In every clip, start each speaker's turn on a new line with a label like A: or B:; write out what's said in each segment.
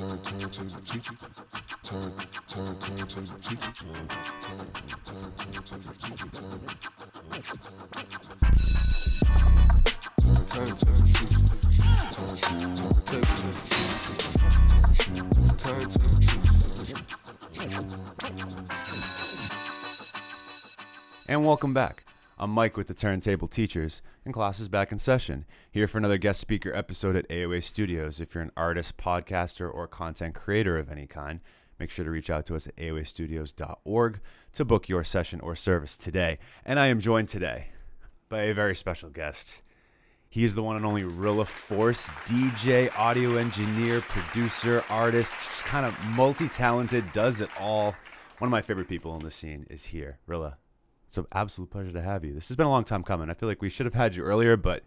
A: turn to the teacher. Turn to the teacher. Turn to the teacher. Turn to the teacher. Turn to the teacher.
B: And welcome back. I'm Mike with the Turntable Teachers, and class is back in session. Here for another guest speaker episode at AOA Studios. If you're an artist, podcaster, or content creator of any kind, make sure to reach out to us at aoastudios.org to book your session or service today. And I am joined today by a very special guest. He is the one and only Rilla Force, DJ, audio engineer, producer, artist, just kind of multi-talented, does it all. One of my favorite people in the scene is here. Rilla, it's an absolute pleasure to have you. This has been a long time coming. I feel like we should have had you earlier, but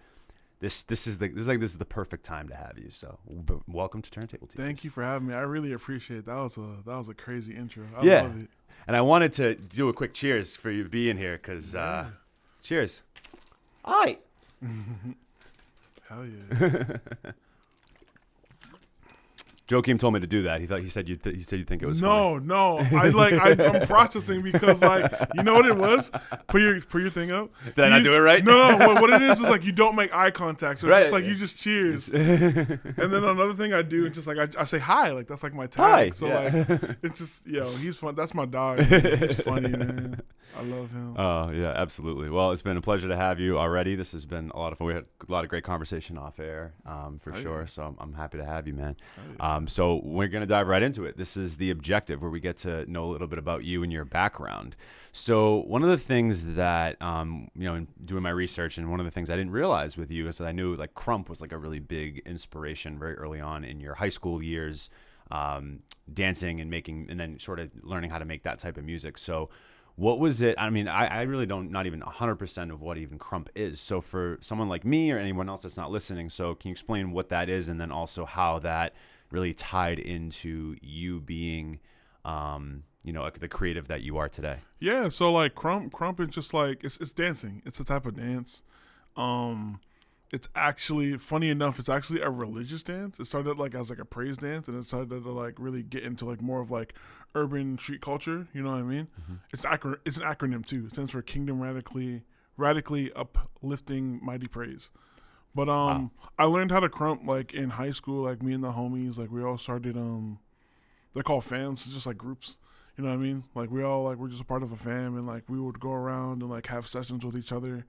B: this is the perfect time to have you. So welcome to Turntable Teachers.
C: Thank you for having me. I really appreciate it. That was a crazy intro. I love it.
B: And I wanted to do a quick cheers for you being here because cheers. Hi.
C: Hell yeah.
B: Joakim told me to do that. He said you'd think it was funny.
C: No. I'm processing because you know what it was? Put your thing up.
B: Did I not do it right?
C: No. What it is like you don't make eye contact. So
B: right.
C: It's just you just cheers. And then another thing I do is just I say hi. Like that's like my tag.
B: Hi.
C: So
B: yeah.
C: it's just he's fun. That's my dog. He's funny, man. I love him.
B: Oh yeah, absolutely. Well, it's been a pleasure to have you already. This has been a lot of fun. We had a lot of great conversation off air, for sure. Yeah. So I'm happy to have you, man. So we're going to dive right into it. This is the objective where we get to know a little bit about you and your background. So one of the things that, in doing my research, and one of the things I didn't realize with you is that I knew like krump was like a really big inspiration very early on in your high school years, dancing and making, and then sort of learning how to make that type of music. So what was it? I mean, I really don't, not even 100% of what even krump is. So for someone like me or anyone else that's not listening, so can you explain what that is and then also how that really tied into you being, the creative that you are today?
C: Yeah, so like krump is just like it's dancing. It's a type of dance. It's actually funny enough. It's actually a religious dance. It started like as like a praise dance, and it started to like really get into like more of like urban street culture. You know what I mean? Mm-hmm. It's an acronym too. It stands for Kingdom Radically Uplifting Mighty Praise. But
B: Wow.
C: I learned how to krump like in high school. Like me and the homies, like we all started. They're called fams. It's just like groups. You know what I mean? Like we all like we're just a part of a fam, and like we would go around and like have sessions with each other.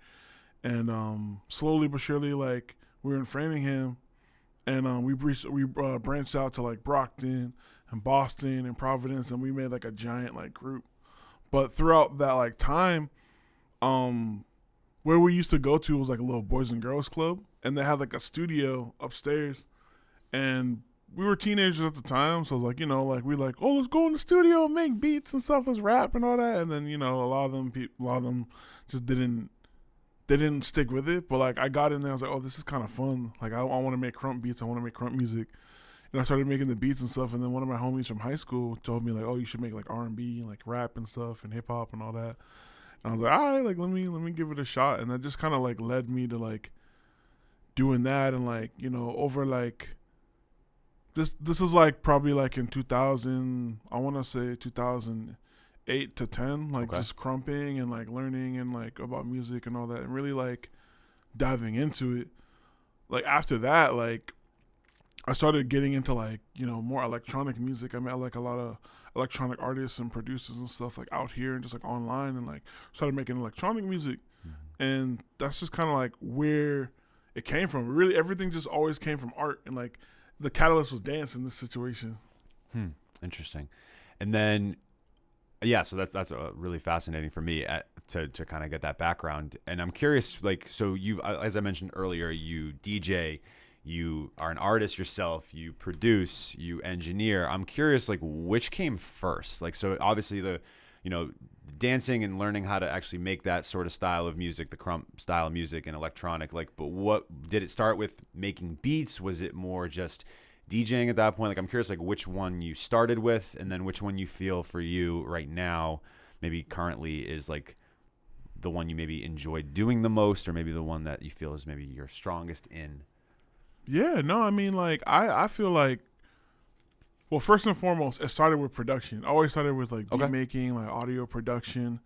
C: And slowly but surely, like we were in Framingham, and we branched out to like Brockton and Boston and Providence, and we made like a giant like group. But throughout that like time, where we used to go to was like a little boys and girls club, and they had like a studio upstairs, and we were teenagers at the time, so it was like let's go in the studio and make beats and stuff, let's rap and all that, and then a lot of them just didn't stick with it. But like I got in there, I was like, oh, this is kind of fun. Like I want to make krump beats, I want to make krump music, and I started making the beats and stuff. And then one of my homies from high school told me like, oh, you should make like R&B and like rap and stuff and hip hop and all that. And I was like, all right, like let me give it a shot. And that just kind of like led me to like doing that, and like over like this is like probably like in 2000, I want to say 2008 to 10, like
B: okay.
C: Just krumping and like learning and like about music and all that, and really like diving into it. Like after that, like I started getting into like more electronic music. I met like a lot of electronic artists and producers and stuff like out here and just like online, and like started making electronic music. Mm-hmm. And that's just kind of like where it came from. Really, everything just always came from art, and like the catalyst was dance in this situation.
B: Interesting. And then so that's really fascinating for me to kind of get that background. And I'm curious, like, so you, as I mentioned earlier, you DJ, you are an artist yourself, you produce, you engineer. I'm curious, like, which came first? Like, so obviously the, dancing and learning how to actually make that sort of style of music, the krump style of music and electronic, like, but what did it start with? Making beats? Was it more just DJing at that point? Like, I'm curious, like, which one you started with, and then which one you feel for you right now, maybe currently, is like the one you maybe enjoyed doing the most, or maybe the one that you feel is maybe your strongest in.
C: Yeah, no, I mean, like I feel like Well, first and foremost, it started with production. I always started with like beat
B: Okay.
C: making, like audio production.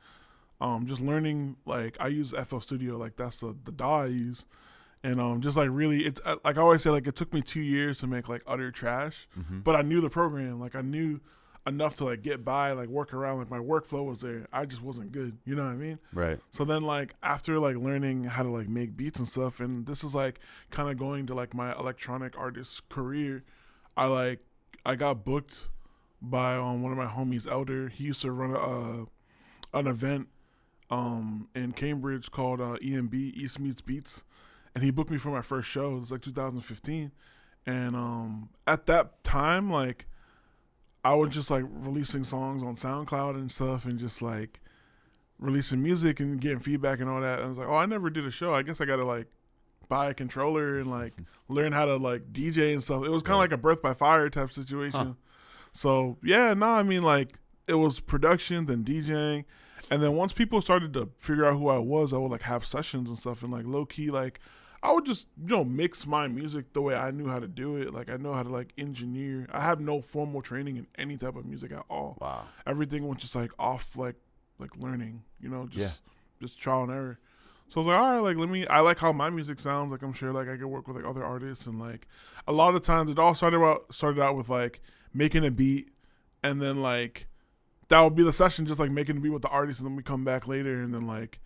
C: Just learning, like I use FL Studio, like that's the DAW I use. And just like really, it's like I always say, like it took me 2 years to make like utter trash, but I knew the program, like I knew enough to like get by, like work around, like my workflow was there. I just wasn't good, you know what I mean?
B: Right.
C: So then like after like learning how to like make beats and stuff, and this is like kind of going to like my electronic artist career, I got booked by one of my homies, Elder. He used to run an event in Cambridge called EMB, East Meets Beats, and he booked me for my first show. It was like 2015, and at that time, like I was just like releasing songs on SoundCloud and stuff, and just like releasing music and getting feedback and all that. And I was like, oh, I never did a show. I guess I gotta like buy a controller and like learn how to like DJ and stuff. It was kind of like a birth by fire type situation.
B: Huh.
C: So yeah, no, I mean like it was production, then DJing. And then once people started to figure out who I would like have sessions and stuff, and like low key, like I would just, mix my music the way I knew how to do it. Like I know how to like engineer. I have no formal training in any type of music at all.
B: Wow.
C: Everything was just like off like learning, just trial and error. So I was like, all right, like I like how my music sounds. Like I'm sure like I could work with like other artists, and like a lot of times it all started out with like making a beat, and then like that would be the session, just like making a beat with the artist, and then we come back later, and then like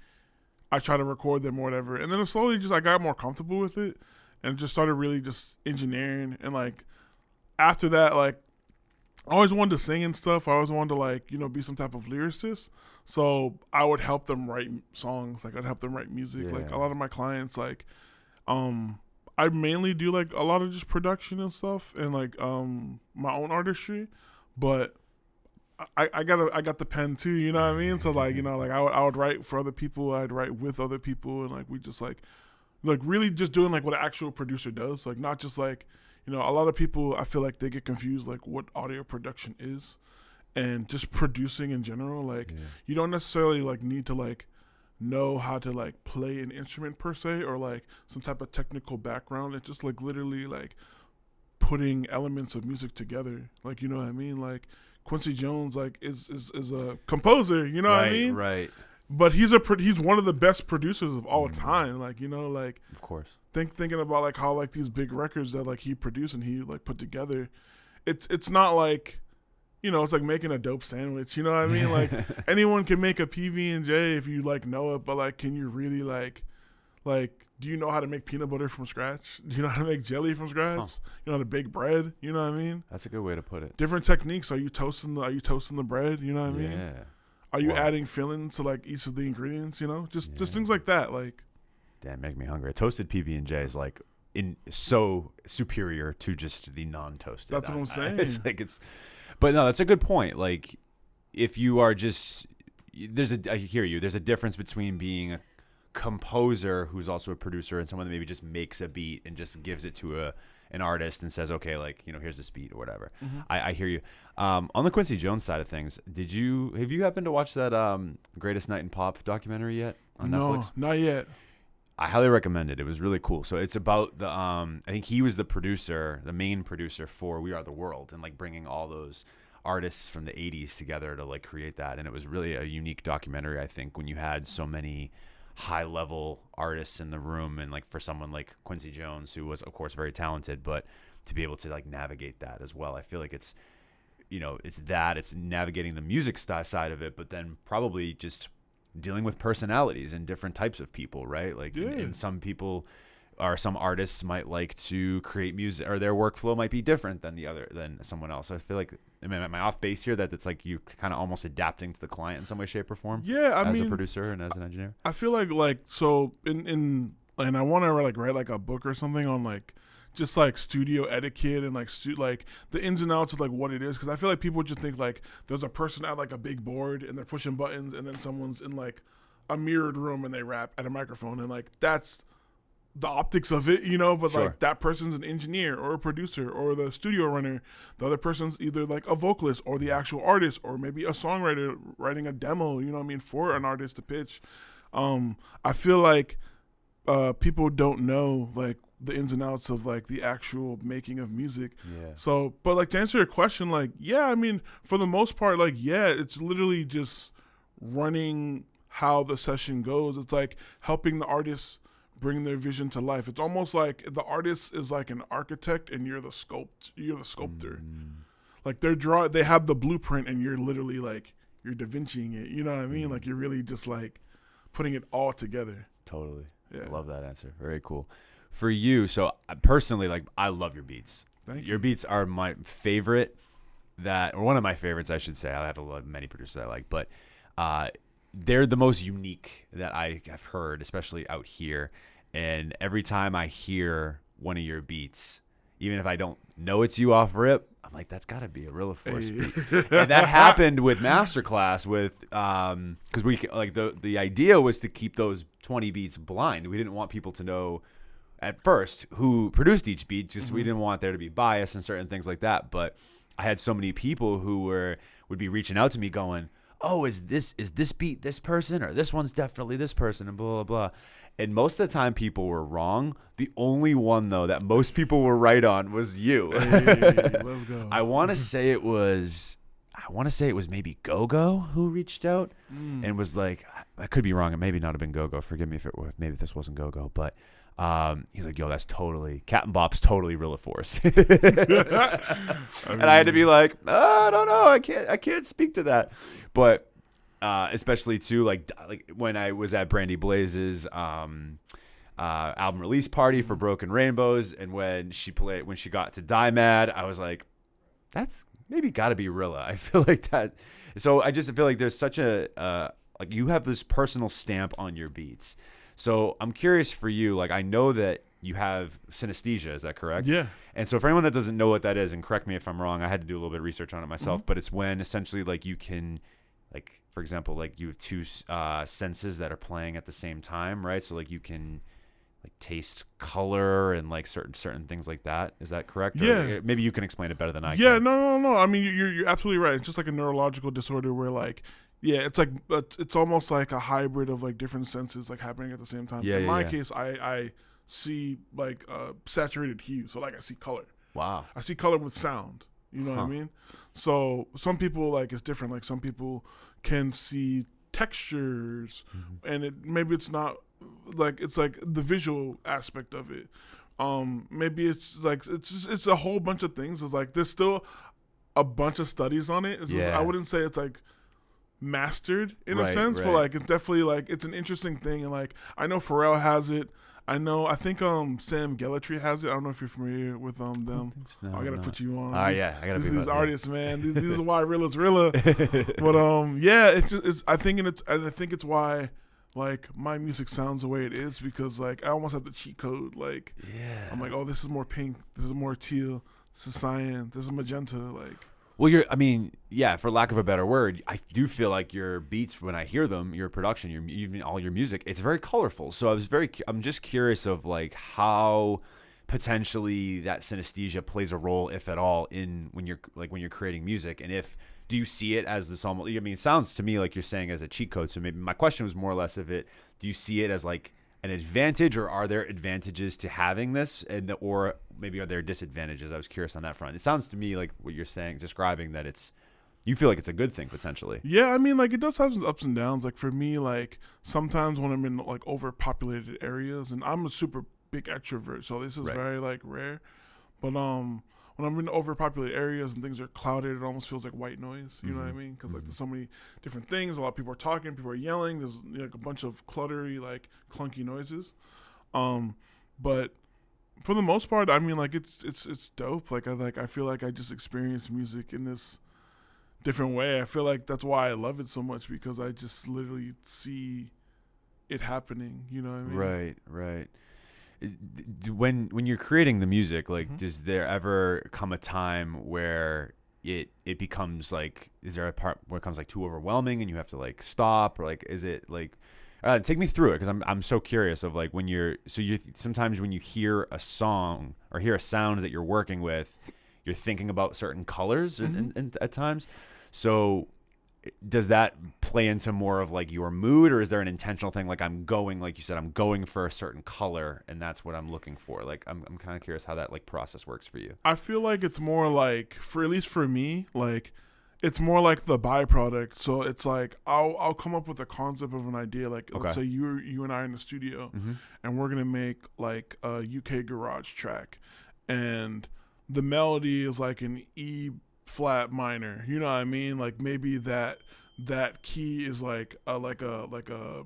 C: I try to record them or whatever. And then it slowly just I got more comfortable with it and just started really just engineering. And like after that, like I always wanted to sing and stuff. I always wanted to like, be some type of lyricist. So I would help them write songs. Like I'd help them write music.
B: Yeah.
C: Like a lot of my clients, like I mainly do like a lot of just production and stuff and like my own artistry. But I got the pen too, you know what I mean? So like, like I would write for other people, I'd write with other people, and like we just like really just doing like what an actual producer does. Like not just like, a lot of people I feel like they get confused like what audio production is and just producing in general. Like you don't necessarily like need to like know how to like play an instrument per se or like some type of technical background. It's just like literally like putting elements of music together. Like, you know what I mean? Like Quincy Jones like is a composer, you know what I mean?
B: Right.
C: But he's one of the best producers of all time. Like, like
B: Of course.
C: thinking about like how like these big records that like he produced and he like put together. It's not like, it's like making a dope sandwich, you know what I mean? Like anyone can make a PB&J if you like know it, but like can you really like do you know how to make peanut butter from scratch? Do you know how to make jelly from scratch?
B: Huh.
C: You know how to bake bread? You know what I mean?
B: That's a good way to put it.
C: Different techniques. Are you toasting the bread? You know what I mean?
B: Yeah.
C: Are you
B: Wow.
C: adding fillings to like each of the ingredients? Just things like that. Like,
B: Damn, make me hungry. A toasted PB&J is like so superior to just the non-toasted.
C: That's what I'm saying.
B: But no, that's a good point. Like, if you are just, I hear you. There's a difference between being a composer who's also a producer and someone that maybe just makes a beat and just gives it to an artist and says, okay, like, here's this beat or whatever.
C: Mm-hmm.
B: I hear you. On the Quincy Jones side of things, have you happened to watch that Greatest Night in Pop documentary yet on Netflix?
C: No, not yet.
B: I highly recommend it. It was really cool. So it's about the I think he was the main producer for We Are the World, and like bringing all those artists from the 80s together to like create that. And it was really a unique documentary, I think, when you had so many high level artists in the room, and like for someone like Quincy Jones, who was of course very talented, but to be able to like navigate that as well. I feel like it's it's navigating the music side of it, but then probably just dealing with personalities and different types of people, right? Like and some people or some artists might like to create music, or their workflow might be different than someone else. So I feel like, am I off base here that it's like you kind of almost adapting to the client in some way, shape, or form?
C: Yeah,
B: as a producer and as an engineer.
C: I feel like so in and I want to like write like a book or something on like just like studio etiquette and like like the ins and outs of like what it is, because I feel like people just think like there's a person at like a big board and they're pushing buttons, and then someone's in like a mirrored room and they rap at a microphone, and like that's the optics of it, but
B: Sure.
C: like that person's an engineer or a producer or the studio runner. The other person's either like a vocalist or the actual artist, or maybe a songwriter writing a demo, for an artist to pitch. I feel like people don't know like the ins and outs of like the actual making of music.
B: Yeah.
C: So, but like to answer your question, like, yeah, I mean, for the most part, like, yeah, it's literally just running how the session goes. It's like helping the artists bring their vision to life. It's almost like the artist is like an architect and you're the sculptor. Like they have the blueprint and you're literally like, you're Da Vinciing it. You know what I mean? Like you're really just like putting it all together.
B: Totally.
C: Yeah.
B: I love that answer. Very cool. For you, so personally, like I love your beats.
C: Thank you.
B: Your beats are my favorite, or one of my favorites, I should say. I have many producers I like, but they're the most unique that I have heard, especially out here. And every time I hear one of your beats, even if I don't know it's you off rip, I'm like, that's got to be a Rilla Force beat. And that happened with Masterclass because we like the idea was to keep those 20 beats blind. We didn't want people to know at first who produced each beat. Just we didn't want there to be bias and certain things like that. But I had so many people who would be reaching out to me going, oh, is this beat this person, or this one's definitely this person, and blah, blah, blah. And most of the time people were wrong. The only one, though, that most people were right on was you.
C: Hey, let's go.
B: I want to say it was maybe Go-Go who reached out and was like, I could be wrong. It maybe not have been Go-Go. Forgive me if this wasn't Go-Go, but he's like, yo, that's totally Captain Bop's totally Rilla Force. And I had to be like, I don't know, I can't speak to that. But especially too, like when I was at Brandy Blaze's album release party for Broken Rainbows, and when she got to Die Mad, I was like, that's maybe got to be Rilla. I feel like that. So I just feel like there's such a like you have this personal stamp on your beats. So I'm curious for you, like I know that you have synesthesia, is that correct?
C: Yeah.
B: And so for anyone that doesn't know what that is, and correct me if I'm wrong, I had to do a little bit of research on it myself, but it's when essentially like you can, like for example, like you have two senses that are playing at the same time, right? So like you can like taste color and like certain things like that. Is that correct?
C: Yeah.
B: Or maybe you can explain it better than I
C: Yeah,
B: can.
C: no. I mean, you're absolutely right. It's just like a neurological disorder where like, yeah, it's like it's almost like a hybrid of like different senses like happening at the same time.
B: Yeah,
C: In
B: yeah,
C: my
B: yeah.
C: case, I see like saturated hue, so like I see color.
B: Wow.
C: I see color with sound. You know what I mean? So some people like it's different. Like some people can see textures, and maybe it's not like it's like the visual aspect of it. Maybe it's like it's a whole bunch of things. It's like there's still a bunch of studies on it. It's just, I wouldn't say it's like mastered in a sense, but like it's definitely like it's an interesting thing. And like I know Pharrell has it. I think Sam Gellatry has it. I don't know if you're familiar with them. I gotta put you on.
B: Yeah, I gotta be
C: these artists, man. These are why Rilla's Rilla. But yeah, it's I think it's why like my music sounds the way it is, because like I almost have the cheat code. Like I'm like, oh, this is more pink, this is more teal, this is cyan, this is magenta. Like,
B: well, for lack of a better word, I do feel like your beats, when I hear them, your production, even all your music, it's very colorful. So I'm just curious of like how potentially that synesthesia plays a role, if at all, in when you're creating music, and do you see it as this almost? I mean, it sounds to me like you're saying as a cheat code. So maybe my question was more or less of it. Do you see it as like an advantage, or are there advantages to having this, or maybe are there disadvantages? I was curious on that front. It sounds to me like what you're saying, describing that you feel like it's a good thing potentially.
C: Yeah, I mean, like it does have some ups and downs. Like for me, like sometimes when I'm in like overpopulated areas, and I'm a super big extrovert, so this is very like rare. But when I'm in overpopulated areas and things are clouded, it almost feels like white noise. You know what I mean? Because like there's so many different things. A lot of people are talking, people are yelling. There's like a bunch of cluttery, like clunky noises. But for the most part, I mean, like it's dope. Like I feel like I just experience music in this different way. I feel like that's why I love it so much, because I just literally see it happening. You know what I mean?
B: Right. When you're creating the music, like, does there ever come a time where it becomes like, is there a part where it becomes like too overwhelming and you have to like stop, or like, is it like, take me through it, because I'm so curious of like when you sometimes when you hear a song or hear a sound that you're working with, you're thinking about certain colors and at times. So does that play into more of like your mood, or is there an intentional thing? Like I'm going, like you said, I'm going for a certain color and that's what I'm looking for. Like I'm kind of curious how that like process works for you.
C: I feel like it's more like, for at least for me, like it's more like the byproduct. So it's like I'll come up with a concept of an idea. Like let's say you and I are in the studio, and we're gonna make like a UK garage track, and the melody is like an E flat minor. You know what I mean? Like maybe that key is like a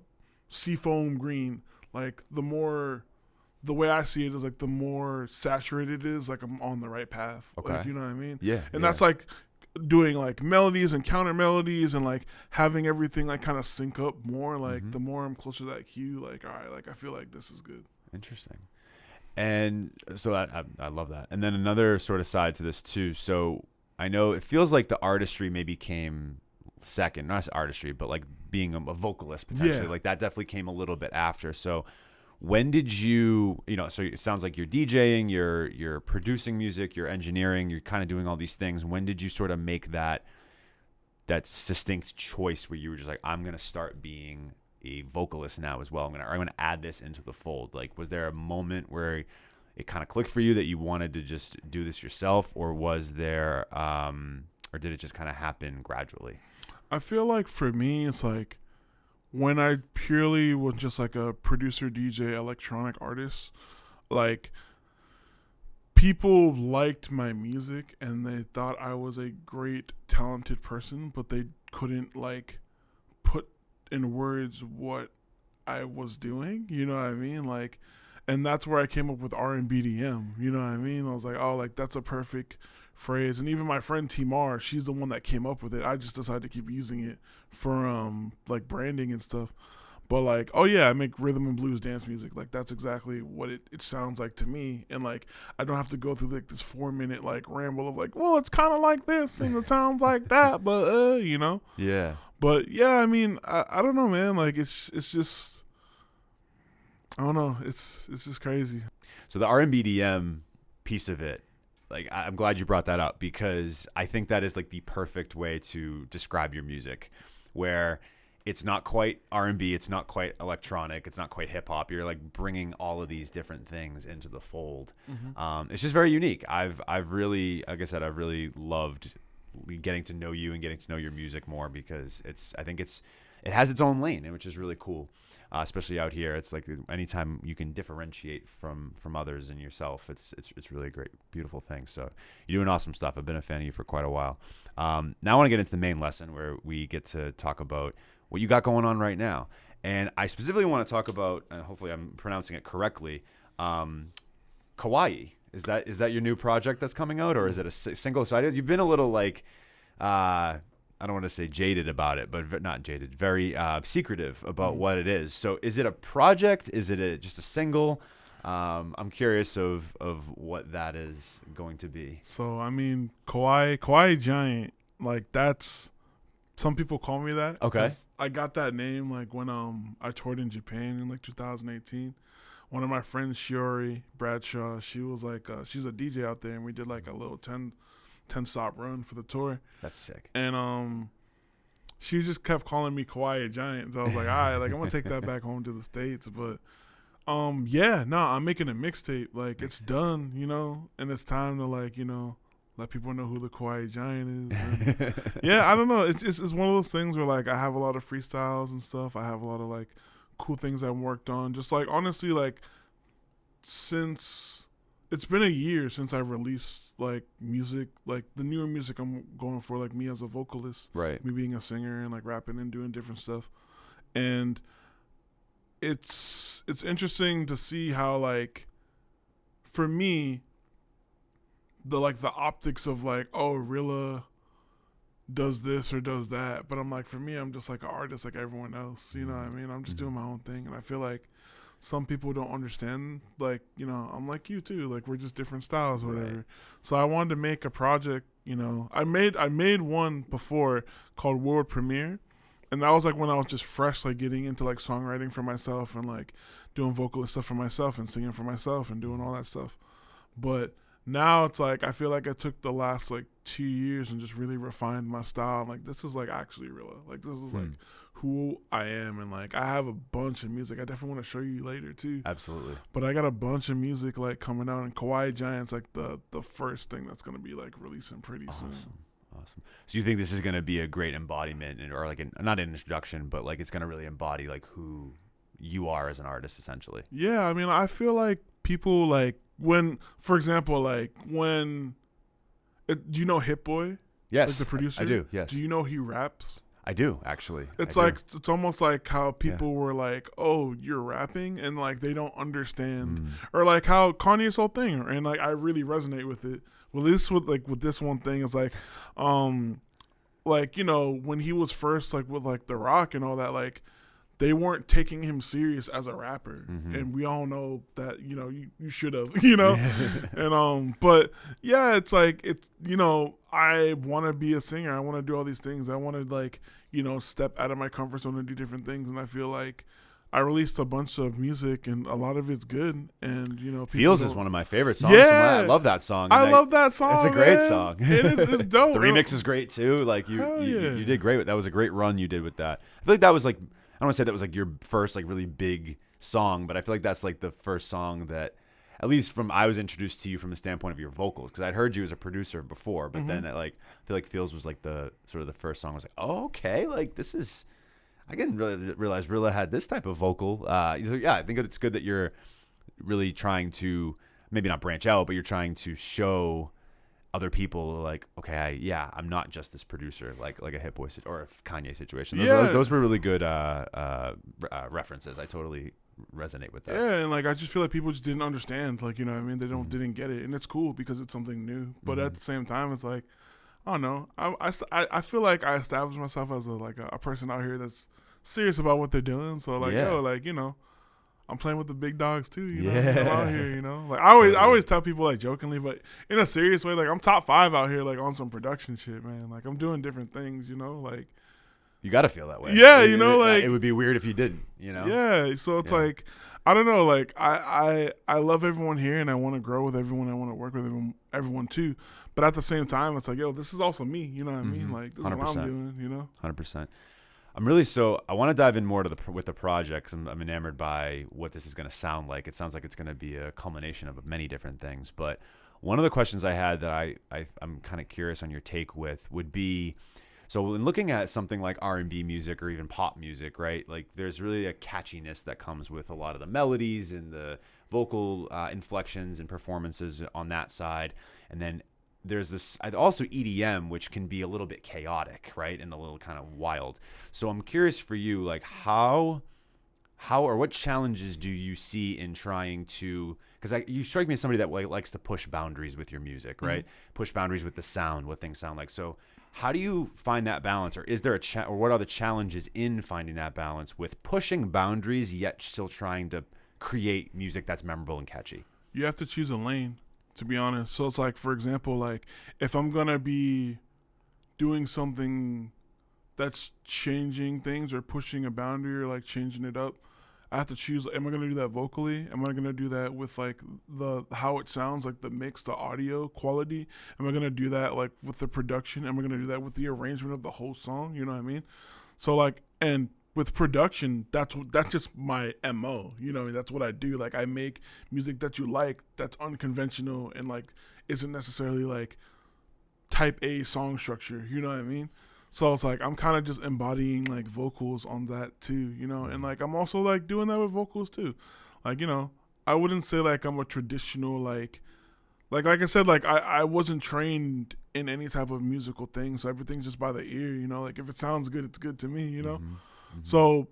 C: seafoam green. Like the way I see it is like the more saturated it is, like I'm on the right path.
B: Okay.
C: Like, you know what I mean?
B: Yeah.
C: And that's like doing like melodies and counter melodies and like having everything like kind of sync up more. Like the more I'm closer to that cue, like all right, like I feel like this is good.
B: Interesting. And so I love that. And then another sort of side to this too. So I know it feels like the artistry maybe came second, not artistry, but like being a vocalist potentially. Like that definitely came a little bit after. So when did you know, so it sounds like you're DJing, you're producing music, you're engineering, you're kind of doing all these things. When did you sort of make that distinct choice where you were just like, I'm going to start being a vocalist now as well. I'm going to add this into the fold. Like, was there a moment where it kind of clicked for you that you wanted to just do this yourself, or was there, or did it just kind of happen gradually?
C: I feel like for me, it's like when I purely was just like a producer, DJ, electronic artist, like people liked my music and they thought I was a great, talented person, but they couldn't like put in words what I was doing. You know what I mean? Like, and that's where I came up with RNBDM. You know what I mean? I was like, oh, like that's a perfect phrase. And even my friend Timar, she's the one that came up with it. I just decided to keep using it for like branding and stuff. But like, oh yeah, I make rhythm and blues dance music. Like that's exactly what it sounds like to me. And like, I don't have to go through like this 4-minute like ramble of like, well, it's kind of like this and it sounds like that, but you know?
B: Yeah.
C: But yeah, I mean, I don't know, man. Like it's just, I don't know. It's just crazy.
B: So the RNBDM piece of it, like I'm glad you brought that up, because I think that is like the perfect way to describe your music, where it's not quite R&B, it's not quite electronic, it's not quite hip hop. You're like bringing all of these different things into the fold. It's just very unique. I've really, like I said, I've really loved getting to know you and getting to know your music more, because I think it has its own lane, which is really cool. Especially out here, it's like anytime you can differentiate from others and yourself, it's really a great, beautiful thing. So you're doing awesome stuff. I've been a fan of you for quite a while. Now I want to get into the main lesson, where we get to talk about what you got going on right now. And I specifically want to talk about, and hopefully I'm pronouncing it correctly, Kawaii. Is that your new project that's coming out, or is it a single-sided? You've been a little like, I don't want to say jaded about it, but not jaded, very secretive about what it is. So is it a project? Is it just a single? I'm curious of what that is going to be.
C: So, I mean, Kawaii Giant, like that's, some people call me that.
B: Okay.
C: I got that name like when I toured in Japan in like 2018. One of my friends, Shiori Bradshaw, she was like, she's a DJ out there, and we did like a little 10-stop run for the tour.
B: That's sick.
C: And she just kept calling me Kawaii Giant. So I was like, all right, like I'm gonna take that back home to the States. But yeah, no, I'm making a mixtape. Like it's done, you know, and it's time to like, you know, let people know who the Kawaii Giant is. And yeah, I don't know. It's one of those things where like I have a lot of freestyles and stuff. I have a lot of like cool things I've worked on. Just like honestly, like since it's been a year since I released like music, like the newer music I'm going for, like me as a vocalist,
B: Right.
C: me being a singer and like rapping and doing different stuff. And it's interesting to see how like for me the optics of like, oh, Rilla does this or does that, but I'm like, for me, I'm just like an artist like everyone else, you know what I mean? I'm just doing my own thing, and I feel like some people don't understand, like, you know, I'm like you too, like we're just different styles or whatever.
B: Right.
C: So I wanted to make a project, you know. I made one before called World Premiere, and that was like when I was just fresh, like getting into like songwriting for myself and like doing vocalist stuff for myself and singing for myself and doing all that stuff. But now it's like I feel like I took the last like 2 years and just really refined my style. I'm like, this is like actually Rilla. Like this is like who I am, and like I have a bunch of music. I definitely want to show you later too.
B: Absolutely.
C: But I got a bunch of music like coming out, and Kawaii Giant's like the first thing that's gonna be like releasing pretty soon.
B: Awesome. So you think this is gonna be a great embodiment, or like not an introduction, but like it's gonna really embody like who you are as an artist, essentially?
C: Yeah, I mean, I feel like people like when, for example, like when, do you know Hit Boy?
B: Yes,
C: like the producer.
B: I do. Yes.
C: Do you know he raps?
B: I do, actually.
C: It's it's almost like how people were like, "Oh, you're rapping," and like they don't understand, or like how Kanye's whole thing, and like I really resonate with it. Well, this with this one thing is like, like you know when he was first like with like The Rock and all that, like they weren't taking him serious as a rapper, and we all know that you know you should have, you know, and but yeah, it's like it's you know I want to be a singer, I want to do all these things, I want to like you know step out of my comfort zone and do different things, and I feel like I released a bunch of music and a lot of it's good, and you know
B: Feels is one of my favorite songs.
C: Yeah,
B: I love that song.
C: I love that song.
B: It's a great
C: man.
B: song.
C: It's dope.
B: The remix is great too. Like you did great with that. Was a great run you did with that. I feel like that was like, I don't want to say that was like your first like really big song, but I feel like that's like the first song that, at least from I was introduced to you from the standpoint of your vocals, because I'd heard you as a producer before, but then I feel like Feels was like the sort of the first song. I was like, oh, okay, like this is. I didn't really realize Rilla had this type of vocal. Yeah, I think it's good that you're really trying to maybe not branch out, but you're trying to show other people like, okay, I'm not just this producer, like a Hit Boy or a Kanye situation. Those were really good references. I totally resonate with that.
C: Yeah, and like I just feel like people just didn't understand, like you know what I mean, they didn't get it, and it's cool because it's something new. But at the same time, it's like I don't know. I feel like I established myself as a person out here that's serious about what they're doing. So like like you know, I'm playing with the big dogs too. You know, I'm out here. You know, like I always tell people like jokingly, but in a serious way, like I'm top 5 out here, like on some production shit, man. Like I'm doing different things. You know, like
B: you got to feel that way.
C: Yeah, you know, like
B: it would be weird if you didn't. You know.
C: Yeah. So it's like I don't know. Like I love everyone here, and I want to grow with everyone. I want to work with everyone too. But at the same time, it's like, yo, this is also me. You know what I mean? Like this 100%. Is what I'm doing. You know.
B: 100%. I'm really I want to dive in more to with the project, because I'm enamored by what this is going to sound like. It sounds like it's going to be a culmination of many different things. But one of the questions I had that I'm kind of curious on your take with would be, so when looking at something like R&B music or even pop music, right? Like there's really a catchiness that comes with a lot of the melodies and the vocal inflections and performances on that side. And then there's this also EDM, which can be a little bit chaotic, right? And a little kind of wild. So I'm curious for you, like how or what challenges do you see in trying to, because you strike me as somebody that likes to push boundaries with your music, right? Push boundaries with the sound, what things sound like. So how do you find that balance, or is there or what are the challenges in finding that balance with pushing boundaries yet still trying to create music that's memorable and catchy?
C: You have to choose a lane, to be honest. So it's like, for example, like if I'm gonna be doing something that's changing things or pushing a boundary or like changing it up, I have to choose, am I going to do that vocally? Am I going to do that with like how it sounds, like the mix, the audio quality? Am I going to do that like with the production? Am I going to do that with the arrangement of the whole song? You know what I mean? So like, and with production, that's just my MO. You know what I mean? That's what I do. Like I make music that you like, that's unconventional and like isn't necessarily like type A song structure. You know what I mean? So it's like I'm kind of just embodying like vocals on that too, you know, and like I'm also like doing that with vocals too. Like, you know, I wouldn't say like I'm a traditional like I said, like I wasn't trained in any type of musical thing, so everything's just by the ear, you know. Like if it sounds good, it's good to me, you know. So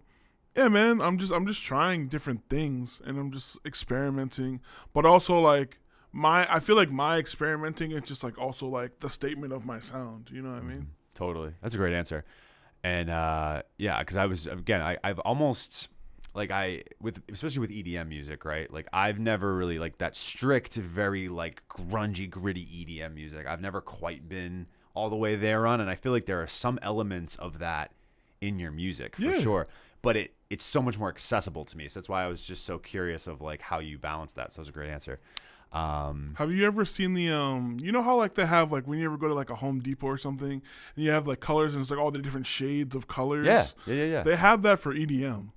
C: yeah, man, I'm just trying different things and I'm just experimenting, but also like I feel like my experimenting is just like also like the statement of my sound, you know what I mean?
B: Totally. That's a great answer. And yeah, because I've almost like especially with EDM music, right? Like I've never really like that strict, very like grungy, gritty EDM music. I've never quite been all the way there on, and I feel like there are some elements of that in your music for
C: Yeah.
B: sure. But it's so much more accessible to me. So that's why I was just so curious of like how you balance that. So that was a great answer.
C: Have you ever seen the you know how like they have like when you ever go to like a Home Depot or something and you have like colors and it's like all the different shades of colors?
B: Yeah.
C: They have that for EDM.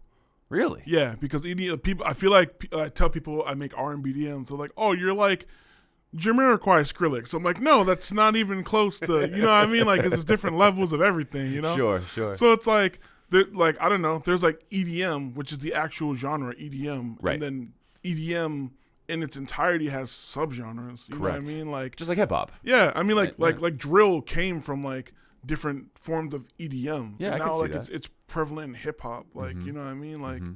B: Really?
C: Yeah, because EDM people, I feel like I tell people I make RNBDM, so like, oh, you're like Jamiroquai Skrillex. I'm like, no, that's not even close to, you know what I mean? Like, it's just different levels of everything, you know?
B: Sure.
C: So it's like, I don't know, there's like EDM, which is the actual genre, EDM.
B: Right.
C: And then EDM in its entirety has subgenres. You know what I mean? Like,
B: just like hip hop.
C: yeah, I mean, like
B: Right.
C: like drill came from like different forms of EDM.
B: Yeah,
C: and
B: I
C: now
B: can see
C: like
B: that.
C: it's prevalent in hip hop. Like, you know what I mean? Like,
B: Mm-hmm.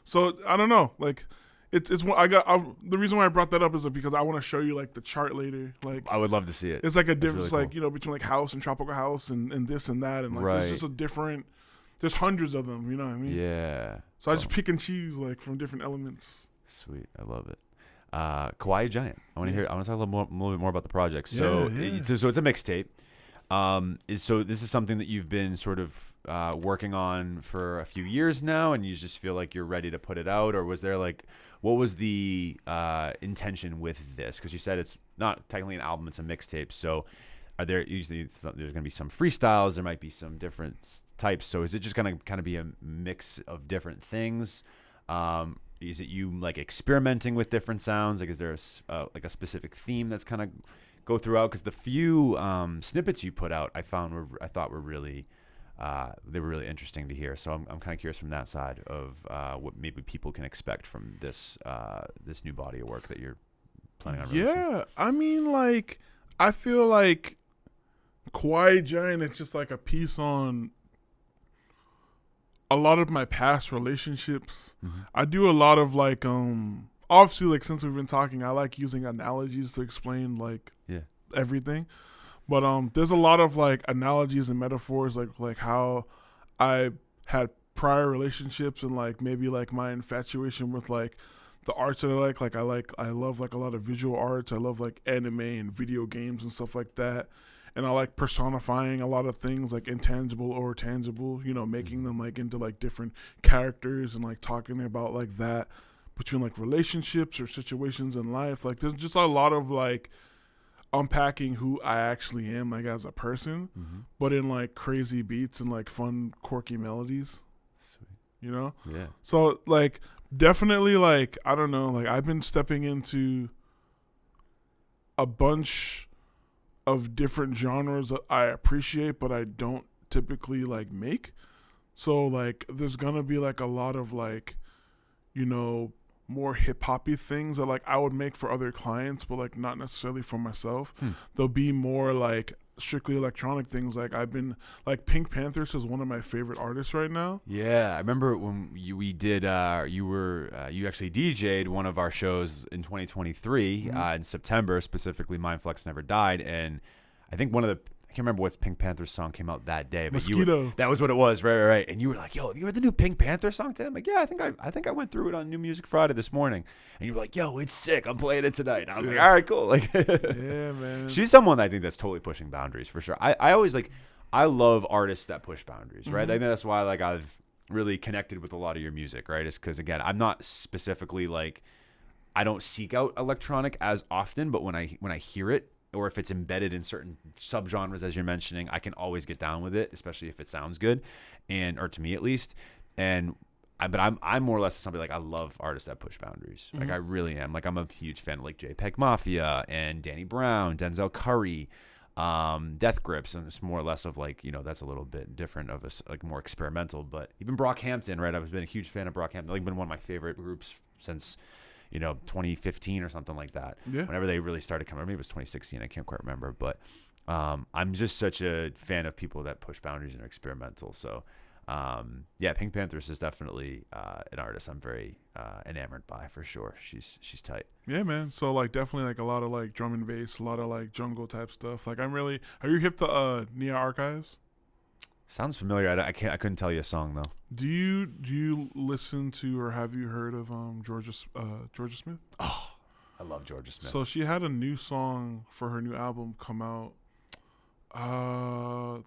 C: so I don't know. Like, it's the reason why I brought that up is because I want to show you like the chart later. Like,
B: I would love to see it.
C: it's like a
B: That's
C: difference,
B: really
C: like
B: cool.
C: you know, between like house and tropical house and this and that, and like
B: Right.
C: there's just a different. There's hundreds of them. You know what I mean?
B: Yeah.
C: So I just pick and choose like from different elements.
B: Sweet. I love it. Kawaii Giant. I want to hear. I want to talk a little bit more about the project. So,
C: Yeah.
B: so it's a mixtape. So this is something that you've been sort of working on for a few years now, and you just feel like you're ready to put it out, or was there like, what was the intention with this? Because you said it's not technically an album; it's a mixtape. So, are there usually there's going to be some freestyles? There might be some different types. So, is it just going to kind of be a mix of different things? Is it you like experimenting with different sounds? Like, is there like a specific theme that's kind of go throughout? Because the few snippets you put out, I thought were really they were really interesting to hear. So I'm kind of curious from that side of what maybe people can expect from this this new body of work that you're planning on releasing.
C: Yeah, I mean, like I feel like Kawaii Giant is just like a piece on a lot of my past relationships. I do a lot of like obviously like since we've been talking, I like using analogies to explain like everything. But there's a lot of like analogies and metaphors like how I had prior relationships and like maybe like my infatuation with like the arts that I love like a lot of visual arts. I love like anime and video games and stuff like that. And I like personifying a lot of things like intangible or tangible, you know, making them like into like different characters and like talking about like that between like relationships or situations in life. Like there's just a lot of like unpacking who I actually am like as a person, but in like crazy beats and like fun, quirky melodies.
B: Sweet.
C: You know?
B: Yeah.
C: So like definitely like, I don't know, like I've been stepping into a bunch of different genres that I appreciate, but I don't typically like make. So like there's gonna be like a lot of like, you know, more hip hoppy things that like I would make for other clients, but like not necessarily for myself. There'll be more like strictly electronic things. Like I've been like Pink Panthers is one of my favorite artists right now.
B: Yeah, I remember when we did. You actually DJ'd one of our shows in 2023 in September, specifically "Mind Flex Never Died," and I think I can't remember what Pink Panther song came out that day, but
C: Mosquito.
B: that was what it was, right. And you were like, "Yo, have you heard the new Pink Panther song today?" I'm like, "Yeah, I think I went through it on New Music Friday this morning." And you were like, "Yo, it's sick. I'm playing it tonight." And I was like, "All right, cool." Like,
C: Yeah, man.
B: she's someone I think that's totally pushing boundaries for sure. I always like, I love artists that push boundaries, right? I think that's why like I've really connected with a lot of your music, right? Is because again, I'm not specifically like, I don't seek out electronic as often, but when I hear it, or if it's embedded in certain subgenres, as you're mentioning, I can always get down with it, especially if it sounds good, or to me at least. But I'm more or less somebody like, I love artists that push boundaries. Like I really am. Like I'm a huge fan of like JPEG Mafia and Danny Brown, Denzel Curry, Death Grips, and it's more or less of like, you know, that's a little bit different of like more experimental. But even Brockhampton, right? I've been a huge fan of Brockhampton. Like been one of my favorite groups since, you know, 2015 or something like that.
C: Yeah.
B: Whenever they really started coming, maybe it was 2016. I can't quite remember, but I'm just such a fan of people that push boundaries and are experimental. So, yeah, Pink Panthers is definitely an artist I'm very enamored by for sure. She's tight.
C: Yeah, man. So like definitely like a lot of like drum and bass, a lot of like jungle type stuff. Like I'm really. Are you hip to Nia Archives?
B: Sounds familiar. I couldn't tell you a song though.
C: Do you listen to or have you heard of Georgia Smith?
B: Oh, I love Georgia Smith.
C: So she had a new song for her new album come out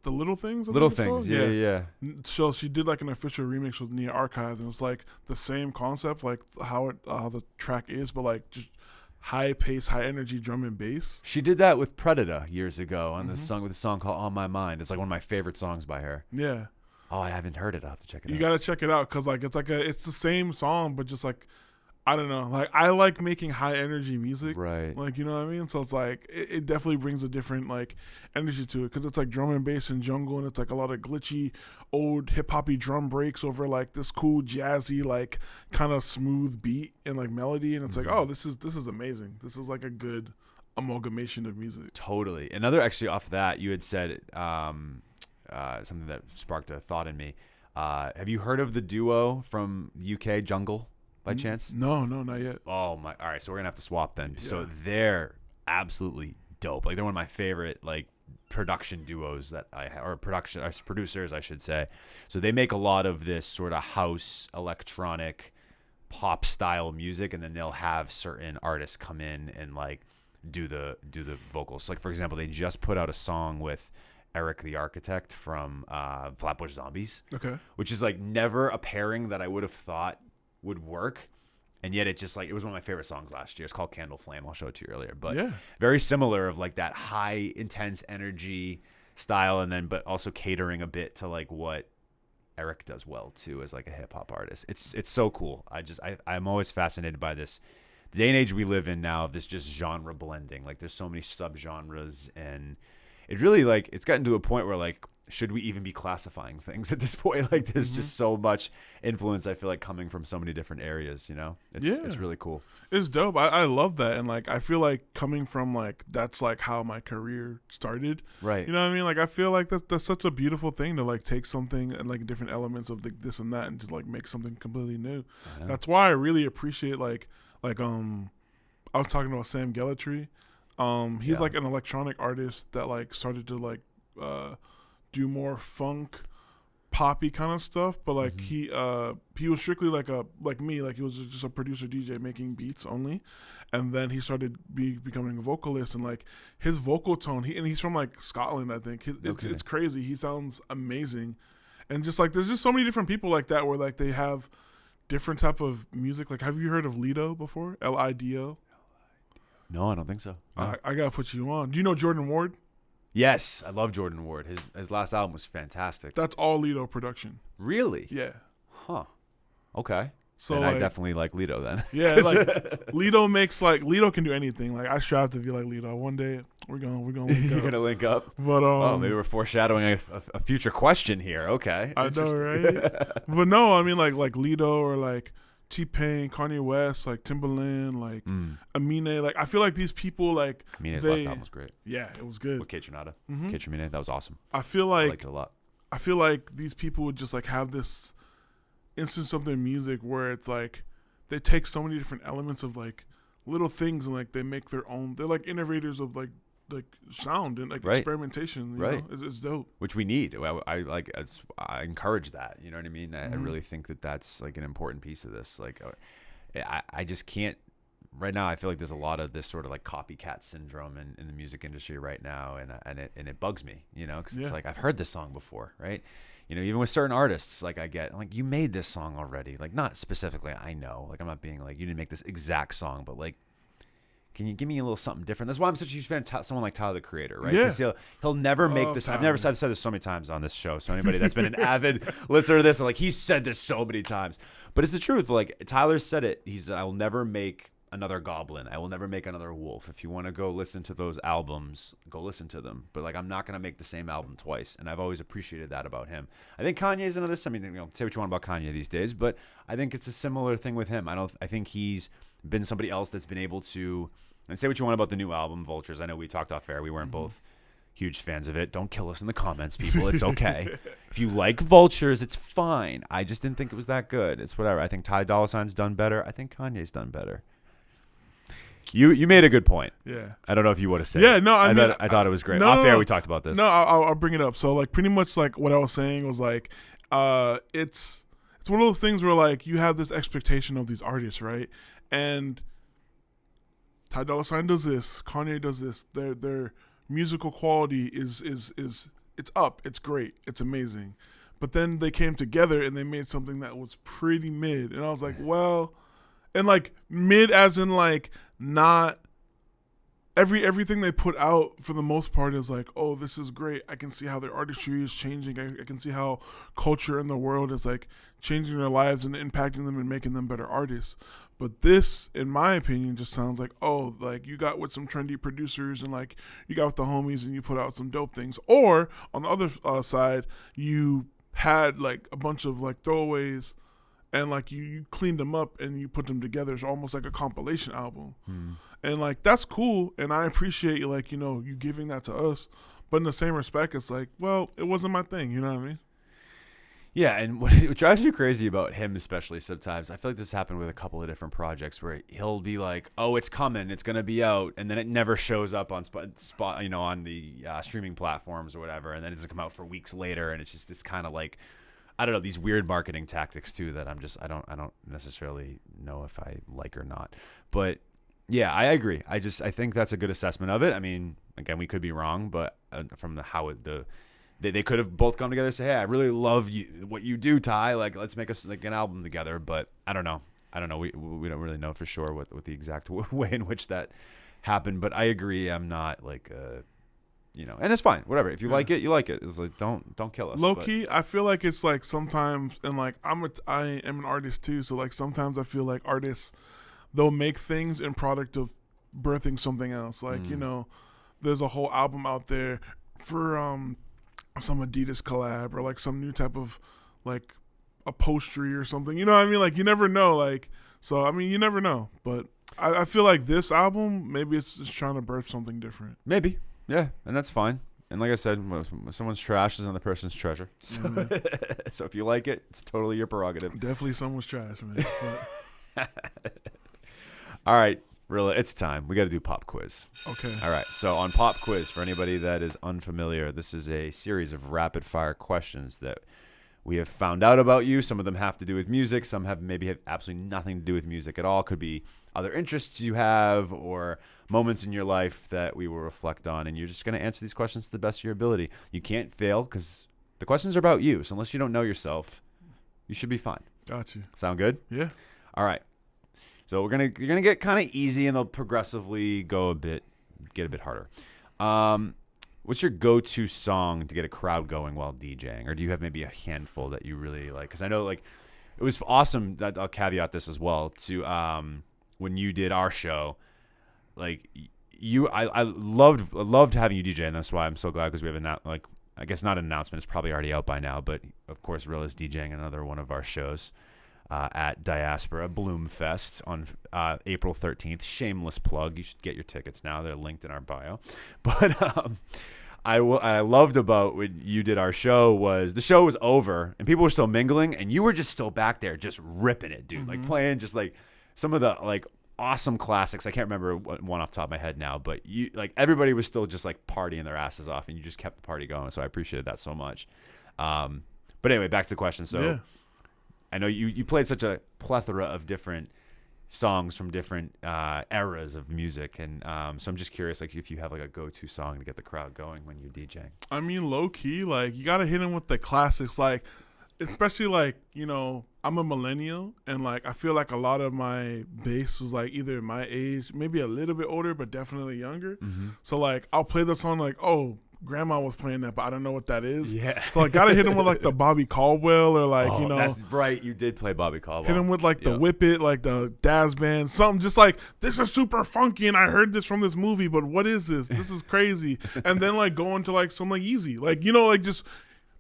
C: the Little Things.
B: Little Things. Yeah.
C: So she did like an official remix with Nia Archives, and it's like the same concept, like how the track is, but like just high pace, high energy drum and bass.
B: She did that with Predator years ago on this song with a song called On My Mind. It's like one of my favorite songs by her.
C: Yeah.
B: Oh, I haven't heard it. I'll have to check it out.
C: You gotta check it out because like it's the same song, but just like I don't know. Like I like making high energy music,
B: Right.
C: Like, you know what I mean? So it's like it definitely brings a different like energy to it because it's like drum and bass and jungle, and it's like a lot of glitchy old hip hoppy drum breaks over like this cool jazzy like kind of smooth beat and like melody, and it's like, oh, this is amazing. This is like a good amalgamation of music.
B: Totally. Another actually off that, you had said something that sparked a thought in me. Have you heard of the duo from UK, Jungle? By chance?
C: No, not yet.
B: Oh my! All right, so we're gonna have to swap then.
C: Yeah.
B: So they're absolutely dope. Like they're one of my favorite like production duos that producers, I should say. So they make a lot of this sort of house, electronic, pop style music, and then they'll have certain artists come in and like do the vocals. So like for example, they just put out a song with Eric the Architect from Flatbush Zombies.
C: Okay.
B: Which is like never a pairing that I would have thought would work, and yet it just like it was one of my favorite songs last year. It's called Candle Flame. I'll show it to you earlier, but very similar of like that high intense energy style, and then but also catering a bit to like what Eric does well too as like a hip hop artist. It's so cool. I'm always fascinated by this the day and age we live in now of this just genre blending. Like there's so many subgenres, and it really like it's gotten to a point where like should we even be classifying things at this point? Like there's just so much influence I feel like coming from so many different areas, you know? It's really cool.
C: It's dope. I love that. And like I feel like coming from like that's like how my career started.
B: Right.
C: You know what I mean? Like I feel like that's such a beautiful thing to like take something and like different elements of this and that and just like make something completely new. That's why I really appreciate like I was talking about Sam Gellatry. He's like an electronic artist that like started to like do more funk poppy kind of stuff, but like he was strictly like me, like he was just a producer DJ making beats only, and then he started becoming a vocalist, and like his vocal tone, he's from like Scotland, I think. It's crazy. He sounds amazing, and just like there's just so many different people like that where like they have different type of music. Like have you heard of Lido before? Lido?
B: No, I don't think so. No.
C: I gotta put you on. Do you know Jordan Ward?
B: Yes, I love Jordan Ward. His last album was fantastic.
C: That's all Lido production.
B: Really?
C: Yeah.
B: Huh. Okay.
C: So
B: and
C: like,
B: I definitely like Lido then.
C: Yeah, like Lido can do anything. Like I strive to be like Lido. One day we're gonna link up.
B: You're gonna link up.
C: But
B: maybe we're foreshadowing a future question here. Okay.
C: I know, right? But no, I mean like Lido or like T-Pain, Kanye West, like Timbaland, like Amine. Like I feel like these people like
B: Amine's last album was great.
C: Yeah, it was good.
B: With Kate Trinata. Kate Trinata, that was awesome.
C: I feel like
B: I liked it a lot.
C: I feel like these people would just like have this instance of their music where it's like they take so many different elements of like little things and like they make their own. They're like innovators of like sound and like experimentation. You know? It's dope.
B: Which we need. I encourage that. You know what I mean? I really think that that's like an important piece of this. Like, I just can't. Right now, I feel like there's a lot of this sort of like copycat syndrome in the music industry right now, and it bugs me. You know, because it's like I've heard this song before, right? You know, even with certain artists, like I get like you made this song already. Like not specifically, I know. Like I'm not being like you didn't make this exact song, but like. Can you give me a little something different? That's why I'm such a huge fan of someone like Tyler, the Creator, right?
C: Yeah.
B: He'll never make this. I've never said this so many times on this show. So anybody that's been an avid listener to this, like he's said this so many times, but it's the truth. Like Tyler said it. He said, "I will never make another Goblin. I will never make another Wolf. If you want to go listen to those albums, go listen to them. But like, I'm not gonna make the same album twice." And I've always appreciated that about him. I think Kanye's another. I mean, you know, say what you want about Kanye these days, but I think it's a similar thing with him. I think he's been somebody else that's been able to. And say what you want about the new album, Vultures. I know we talked off air. We weren't both huge fans of it. Don't kill us in the comments, people. It's okay. If you like Vultures, it's fine. I just didn't think it was that good. It's whatever. I think Ty Dolla $ign's done better. I think Kanye's done better. You made a good point.
C: Yeah.
B: I don't know if you want to say.
C: Yeah, no, I
B: thought it was great.
C: No,
B: off air, we talked about this.
C: No, I'll bring it up. So like pretty much like what I was saying was like it's one of those things where like you have this expectation of these artists, right? And Ty Dolla $ign does this, Kanye does this. Their musical quality is it's up, it's great, it's amazing. But then they came together and they made something that was pretty mid. And I was like, well, and like mid as in like not everything they put out for the most part is like, oh, this is great. I can see how their artistry is changing. I can see how culture in the world is like changing their lives and impacting them and making them better artists. But this, in my opinion, just sounds like, oh, like you got with some trendy producers and like you got with the homies and you put out some dope things. Or on the other side, you had like a bunch of like throwaways and like you cleaned them up and you put them together. It's almost like a compilation album. And like that's cool, and I appreciate like, you know, you giving that to us. But in the same respect, it's like, well, it wasn't my thing, you know what I mean?
B: Yeah, and what drives you crazy about him, especially sometimes, I feel like this happened with a couple of different projects where he'll be like, "Oh, it's coming, it's gonna be out," and then it never shows up on spot, you know, on the streaming platforms or whatever, and then it doesn't come out for weeks later, and it's just this kind of like, I don't know, these weird marketing tactics too that I don't necessarily know if I like or not, but. Yeah, I agree. I think that's a good assessment of it. I mean, again, we could be wrong, but from they could have both come together and say, "Hey, I really love what you do, Ty. Like, let's make us like an album together." But I don't know. We don't really know for sure what the exact way in which that happened. But I agree. I'm not like you know, and it's fine. Whatever. If you like it, you like it. It's like don't kill us.
C: Low key, I feel like it's like sometimes, and like I am an artist too. So like sometimes I feel like artists, they'll make things in product of birthing something else. Like, you know, there's a whole album out there for some Adidas collab or like some new type of like upholstery or something. You know what I mean? Like you never know. Like, so I mean, you never know. But I feel like this album, maybe it's just trying to birth something different.
B: Maybe. Yeah, and that's fine. And like I said, when someone's trash is another person's treasure. So, so if you like it, it's totally your prerogative.
C: Definitely someone's trash, man.
B: All right, Rilla, it's time. We got to do pop quiz.
C: Okay.
B: All right. So on pop quiz, for anybody that is unfamiliar, this is a series of rapid fire questions that we have found out about you. Some of them have to do with music. Some have absolutely nothing to do with music at all. Could be other interests you have or moments in your life that we will reflect on. And you're just going to answer these questions to the best of your ability. You can't fail because the questions are about you. So unless you don't know yourself, you should be fine.
C: Got you.
B: Sound good?
C: Yeah.
B: All right. So you're gonna get kind of easy, and they'll progressively get a bit harder. What's your go-to song to get a crowd going while DJing, or do you have maybe a handful that you really like? Because I know like it was awesome. I'll caveat this as well to when you did our show, like I loved having you DJ, and that's why I'm so glad because we have I guess not an announcement. It's probably already out by now, but of course, Rilla's DJing another one of our shows. At Diaspora Bloomfest on April 13th. Shameless plug. You should get your tickets now. They're linked in our bio. But I loved about when you did our show was the show was over and people were still mingling and you were just still back there just ripping it, dude. Like playing just like some of the like awesome classics. I can't remember one off the top of my head now, but you like everybody was still just like partying their asses off and you just kept the party going. So I appreciated that so much. But anyway, back to the question. So. Yeah. I know you played such a plethora of different songs from different eras of music, and so I'm just curious, like, if you have like a go-to song to get the crowd going when you're DJing.
C: I mean, low key, like you gotta hit them with the classics, like especially like, you know, I'm a millennial, and like I feel like a lot of my base is like either my age, maybe a little bit older, but definitely younger. So like I'll play the song like, oh, grandma was playing that, but I don't know what that is. Yeah. So I gotta hit him with like the Bobby Caldwell or like, you know. That's
B: right. You did play Bobby Caldwell.
C: Hit him with like the Whip It, like the Daz Band, something just like, this is super funky and I heard this from this movie, but what is this? This is crazy. And then like go into like some like easy, like, you know, like just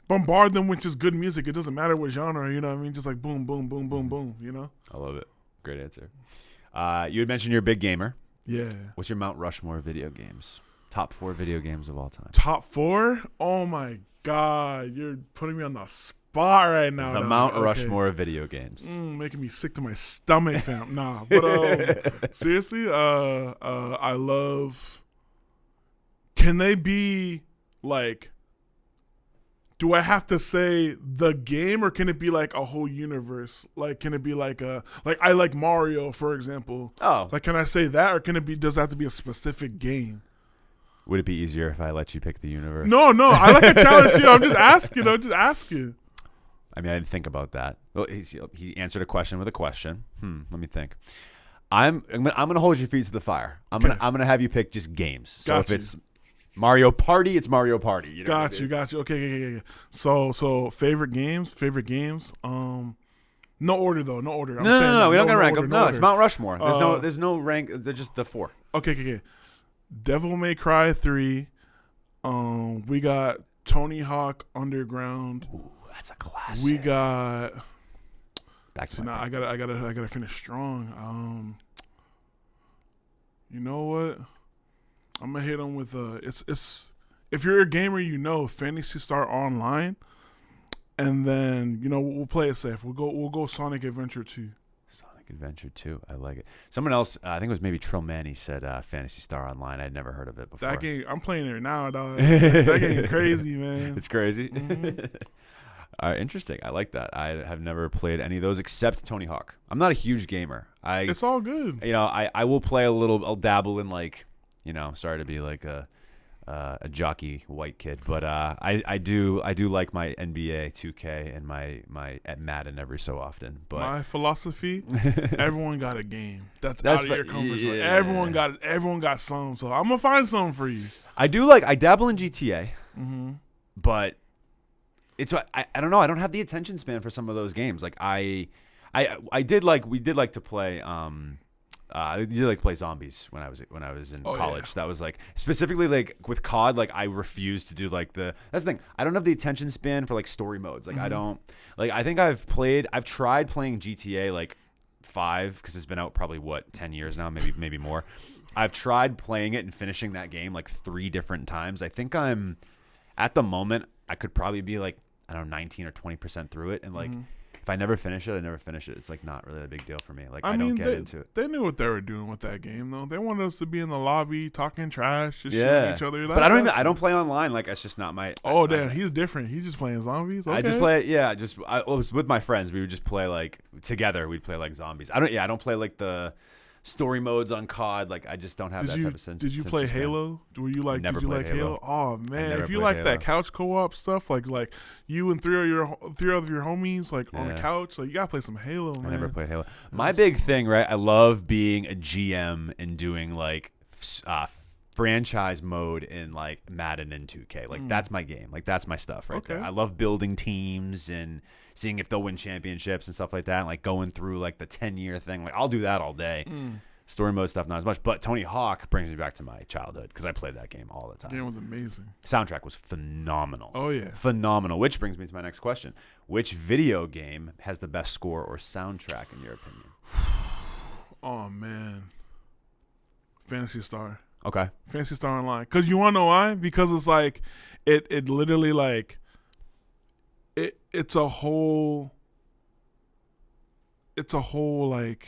C: bombard them with just good music. It doesn't matter what genre, you know what I mean? Just like boom, boom, boom, boom, boom, you know?
B: I love it. Great answer. You had mentioned you're a big gamer.
C: Yeah.
B: What's your Mount Rushmore video games? Top 4 video games of all time.
C: Top 4? Oh my God. You're putting me on the spot right now.
B: The Mount Rushmore of video games.
C: Making me sick to my stomach, fam. Nah. But seriously, I love. Can they be like, do I have to say the game or can it be like a whole universe? Like, can it be like I like Mario, for example.
B: Oh.
C: Like, can I say that or can it be, does it have to be a specific game?
B: Would it be easier if I let you pick the universe?
C: No, I like a challenge too. I'm just asking.
B: I mean, I didn't think about that. Well, he answered a question with a question. Let me think. I'm gonna hold your feet to the fire. I'm gonna have you pick just games. So if it's Mario Party, it's Mario Party. You know
C: got you. Okay. So favorite games. No order though. No order.
B: No. We don't gotta rank them. No,
C: order.
B: it's Mount Rushmore. There's no rank. They're just the 4.
C: Okay. Devil May Cry 3. We got Tony Hawk Underground.
B: Ooh, that's a classic.
C: We got.
B: Back to
C: I gotta finish strong. You know what? I'm gonna hit them with it's if you're a gamer, Phantasy Star Online, and then we'll play it safe. We'll go Sonic Adventure 2.
B: Sonic Adventure 2. I like it. Someone else, I think it was maybe Trillmanny, said Phantasy Star Online. I'd never heard of it before.
C: That game, I'm playing it now, dog. That game crazy, man.
B: It's crazy.
C: Mm-hmm.
B: All right, interesting. I like that. I have never played any of those except Tony Hawk. I'm not a huge gamer.
C: It's all good.
B: I will play a little. I'll dabble in sorry to be like a jockey white kid, but I do like my NBA 2K and my at Madden every so often. But
C: my philosophy, everyone got a game that's out of your comfort zone. Everyone got some. So I'm gonna find something for you.
B: I dabble in GTA, but it's I don't know. I don't have the attention span for some of those games. Like we did like to play. I did like play zombies when I was in college. Yeah. That was like specifically like with COD. Like I refuse to do like that's the thing. I don't have the attention span for like story modes. Like I don't like. I think I've tried playing GTA like 5 because it's been out probably 10 years now, maybe more. I've tried playing it and finishing that game like 3 different times. I think I'm at the moment I could probably be like 19 or 20% through it, and like. If I never finish it, I never finish it. It's like not really a big deal for me. Like I don't get into it.
C: They knew what they were doing with that game, though. They wanted us to be in the lobby talking trash, just shooting each other.
B: But I don't play online. Like it's just not my.
C: Oh damn, he's different. He's just playing zombies. Okay.
B: I just play. Yeah, I was with my friends. We would just play like together. We'd play like zombies. I don't play like the story modes on COD. Like I just don't have that type of sense.
C: Did you play Halo? Were you like?
B: Never
C: did you
B: played
C: like Halo? Oh man, if you like that couch co-op stuff, like you and three of your homies like on the couch, like you gotta play some Halo. Man.
B: I never played Halo. My big thing, right? I love being a GM and doing like franchise mode in like Madden and 2K. Like that's my game. Like that's my stuff right there. I love building teams and seeing if they'll win championships and stuff like that, and like going through like the 10-year thing. Like I'll do that all day. Story mode stuff not as much, but Tony Hawk brings me back to my childhood because I played that game all the time.
C: The game was amazing.
B: Soundtrack was phenomenal.
C: Oh yeah,
B: phenomenal. Which brings me to my next question: which video game has the best score or soundtrack in your opinion?
C: Oh man, Phantasy Star.
B: Okay,
C: Phantasy Star Online. Because you want to know why? Because it's like it literally like it's a whole like.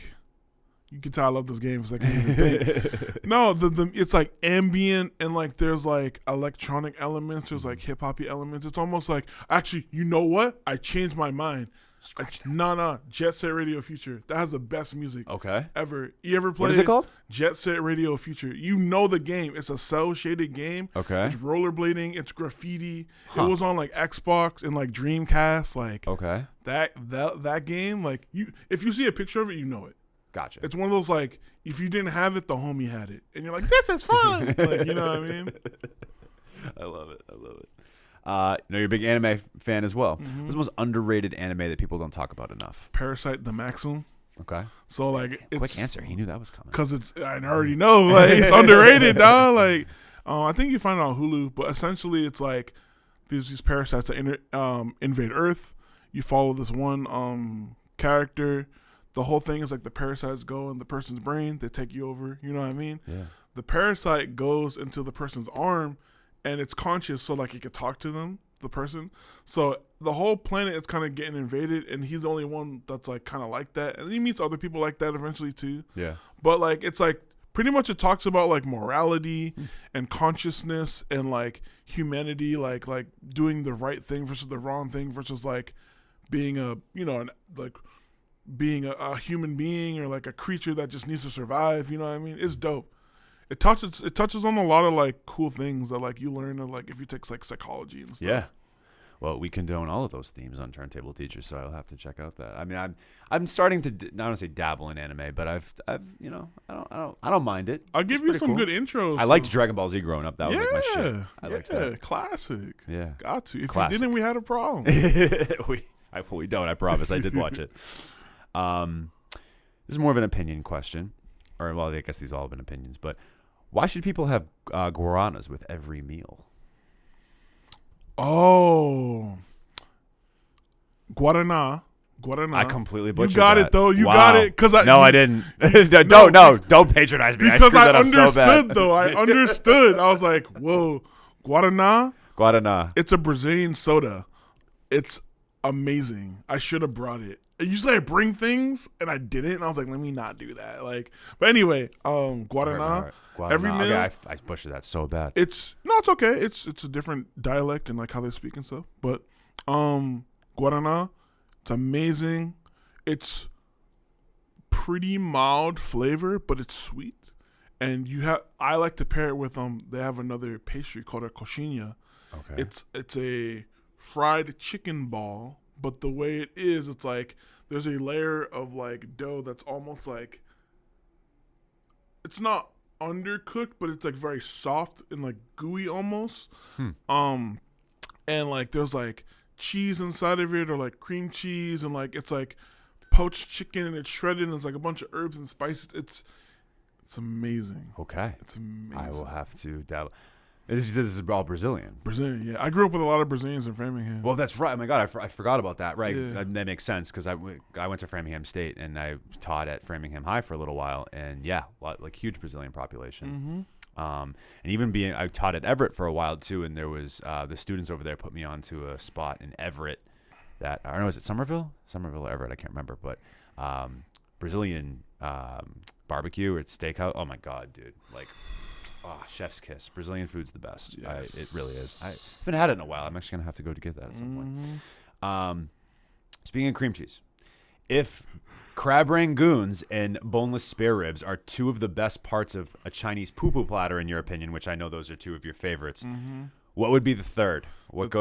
C: You can tell I love this game because I can't even think. No, it's like ambient and like there's like electronic elements. There's like hip hoppy elements. It's almost like actually, you know what? I changed my mind. Jet Set Radio Future. That has the best music ever. You ever played?
B: What is it called?
C: Jet Set Radio Future. You know the game. It's a cell shaded game.
B: Okay.
C: It's rollerblading. It's graffiti. It was on like Xbox and like Dreamcast. Like that game. Like if you see a picture of it, you know it.
B: Gotcha.
C: It's one of those like if you didn't have it, the homie had it, and you're like, "This is fun." Like you know what I mean?
B: I love it. You're a big anime fan as well. What's the most underrated anime that people don't talk about enough?
C: Parasite the Maxim.
B: Okay.
C: So like,
B: quick answer. He knew that was coming.
C: Because I already know like it's underrated, dog. Like, I think you find it on Hulu, but essentially it's like there's these parasites that invade Earth. You follow this one character. The whole thing is like the parasites go in the person's brain. They take you over. You know what I mean?
B: Yeah.
C: The parasite goes into the person's arm, and it's conscious, so like it could talk to them, the person. So the whole planet is kind of getting invaded, and he's the only one that's like kind of like that. And he meets other people like that eventually too.
B: Yeah.
C: But like it's like pretty much it talks about like morality and consciousness and like humanity, like doing the right thing versus the wrong thing versus like being being a human being or like a creature that just needs to survive. You know what I mean? It's dope. it touches on a lot of like cool things that like you learn like if you take like psychology and stuff.
B: Yeah. Well, we condone all of those themes on Turntable Teachers, so I'll have to check out that. I mean, I'm starting to I don't want to say dabble in anime, but I've you know I don't mind it.
C: I'll give you some good intros.
B: I liked Dragon Ball Z growing up. That was like my shit. I liked that.
C: Classic.
B: Yeah,
C: got to. If
B: classic.
C: you didn't, we had a problem.
B: we don't. I promise. I did watch it. This is more of an opinion question, or well, I guess these all have been opinions. But why should people have guaranas with every meal?
C: Oh, Guarana.
B: I completely butchered
C: You got
B: that.
C: it though. You
B: Wow.
C: got it because
B: I didn't. Don't patronize me.
C: Because I
B: screwed that up so
C: understood
B: bad.
C: though. I understood. I was like, whoa, Guarana.
B: It's
C: a Brazilian soda. It's amazing. I should have brought it. Usually I bring things and I didn't. And I was like, let me not do that. Like, but anyway, Guarana. Every meal.
B: Okay, I butchered that so bad.
C: It's okay. It's a different dialect and like how they speak and stuff. But Guarana, it's amazing. It's pretty mild flavor, but it's sweet. And I like to pair it with they have another pastry called a coxinha.
B: Okay.
C: It's a fried chicken ball, but the way it is, it's like there's a layer of like dough that's almost like, it's not undercooked, but it's like very soft and like gooey almost. And like there's like cheese inside of it, or like cream cheese, and like it's like poached chicken and it's shredded and it's like a bunch of herbs and spices. It's amazing.
B: Okay.
C: It's amazing.
B: I will have to dabble. This is all Brazilian.
C: Brazilian, yeah. I grew up with a lot of Brazilians in Framingham.
B: Well, that's right. Oh my God, I forgot about that. Right,
C: Yeah.
B: that makes sense because I went to Framingham State and I taught at Framingham High for a little while, and yeah, like huge Brazilian population. And even I taught at Everett for a while too, and there was the students over there put me onto a spot in Everett that I don't know, is it Somerville or Everett? I can't remember, but Brazilian barbecue or steakhouse. Oh my God, dude! Like. Oh, chef's kiss. Brazilian food's the best.
C: Yes.
B: It really is. I haven't had it in a while. I'm actually going to have to go to get that at some point. Speaking of cream cheese, if crab rangoons and boneless spare ribs are two of the best parts of a Chinese pupu platter, in your opinion, which I know those are two of your favorites, what would be the third? What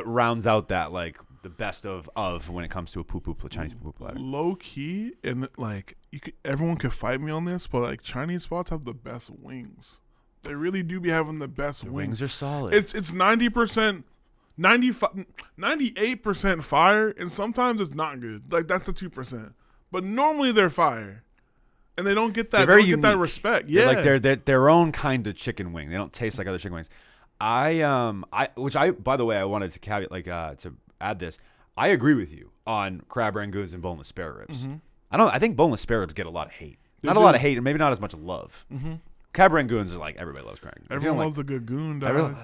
B: rounds out that, like, the best of when it comes to a Chinese pupu platter?
C: Low key, and like everyone could fight me on this, but like Chinese spots have the best wings. They really do be having the best wings.
B: Wings are solid.
C: It's 90%, 98% fire, and sometimes it's not good. Like that's the 2%. But normally they're fire, and they don't get that.
B: They're very
C: get that
B: unique.
C: respect.
B: They're
C: Yeah,
B: like they're their own kind of chicken wing. They don't taste like other chicken wings. By the way, I wanted to caveat to add this. I agree with you on crab rangoons and boneless spare ribs. I think boneless spare ribs get a lot of hate. A lot of hate, and maybe not as much love. Crab rangoons are like everybody loves crab rangoons.
C: everyone loves a good goon. Dog.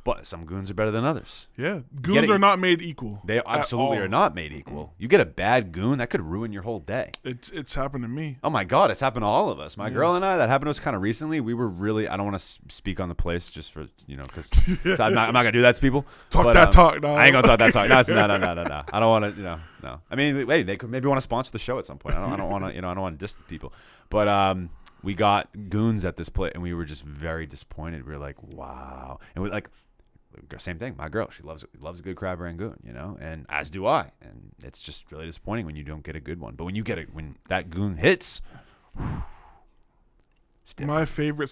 B: But some goons are better than others.
C: Yeah, goons are not made equal.
B: They absolutely are not made equal. You get a bad goon, that could ruin your whole day.
C: It's happened to me.
B: Oh my God, it's happened to all of us. My girl and I, that happened to us kind of recently. We were really, I don't want to speak on the place just for, because I'm not going to do that to people.
C: Talk. No.
B: I ain't going to talk that talk. No. I don't want to, no. I mean, hey, they could maybe want to sponsor the show at some point. I don't want to, I don't want to diss the people. But we got goons at this place and we were just very disappointed. We were like, wow. And we same thing. My girl, she loves a good crab rangoon, and as do I. And it's just really disappointing when you don't get a good one. But when you get it, when that goon hits,
C: my favorite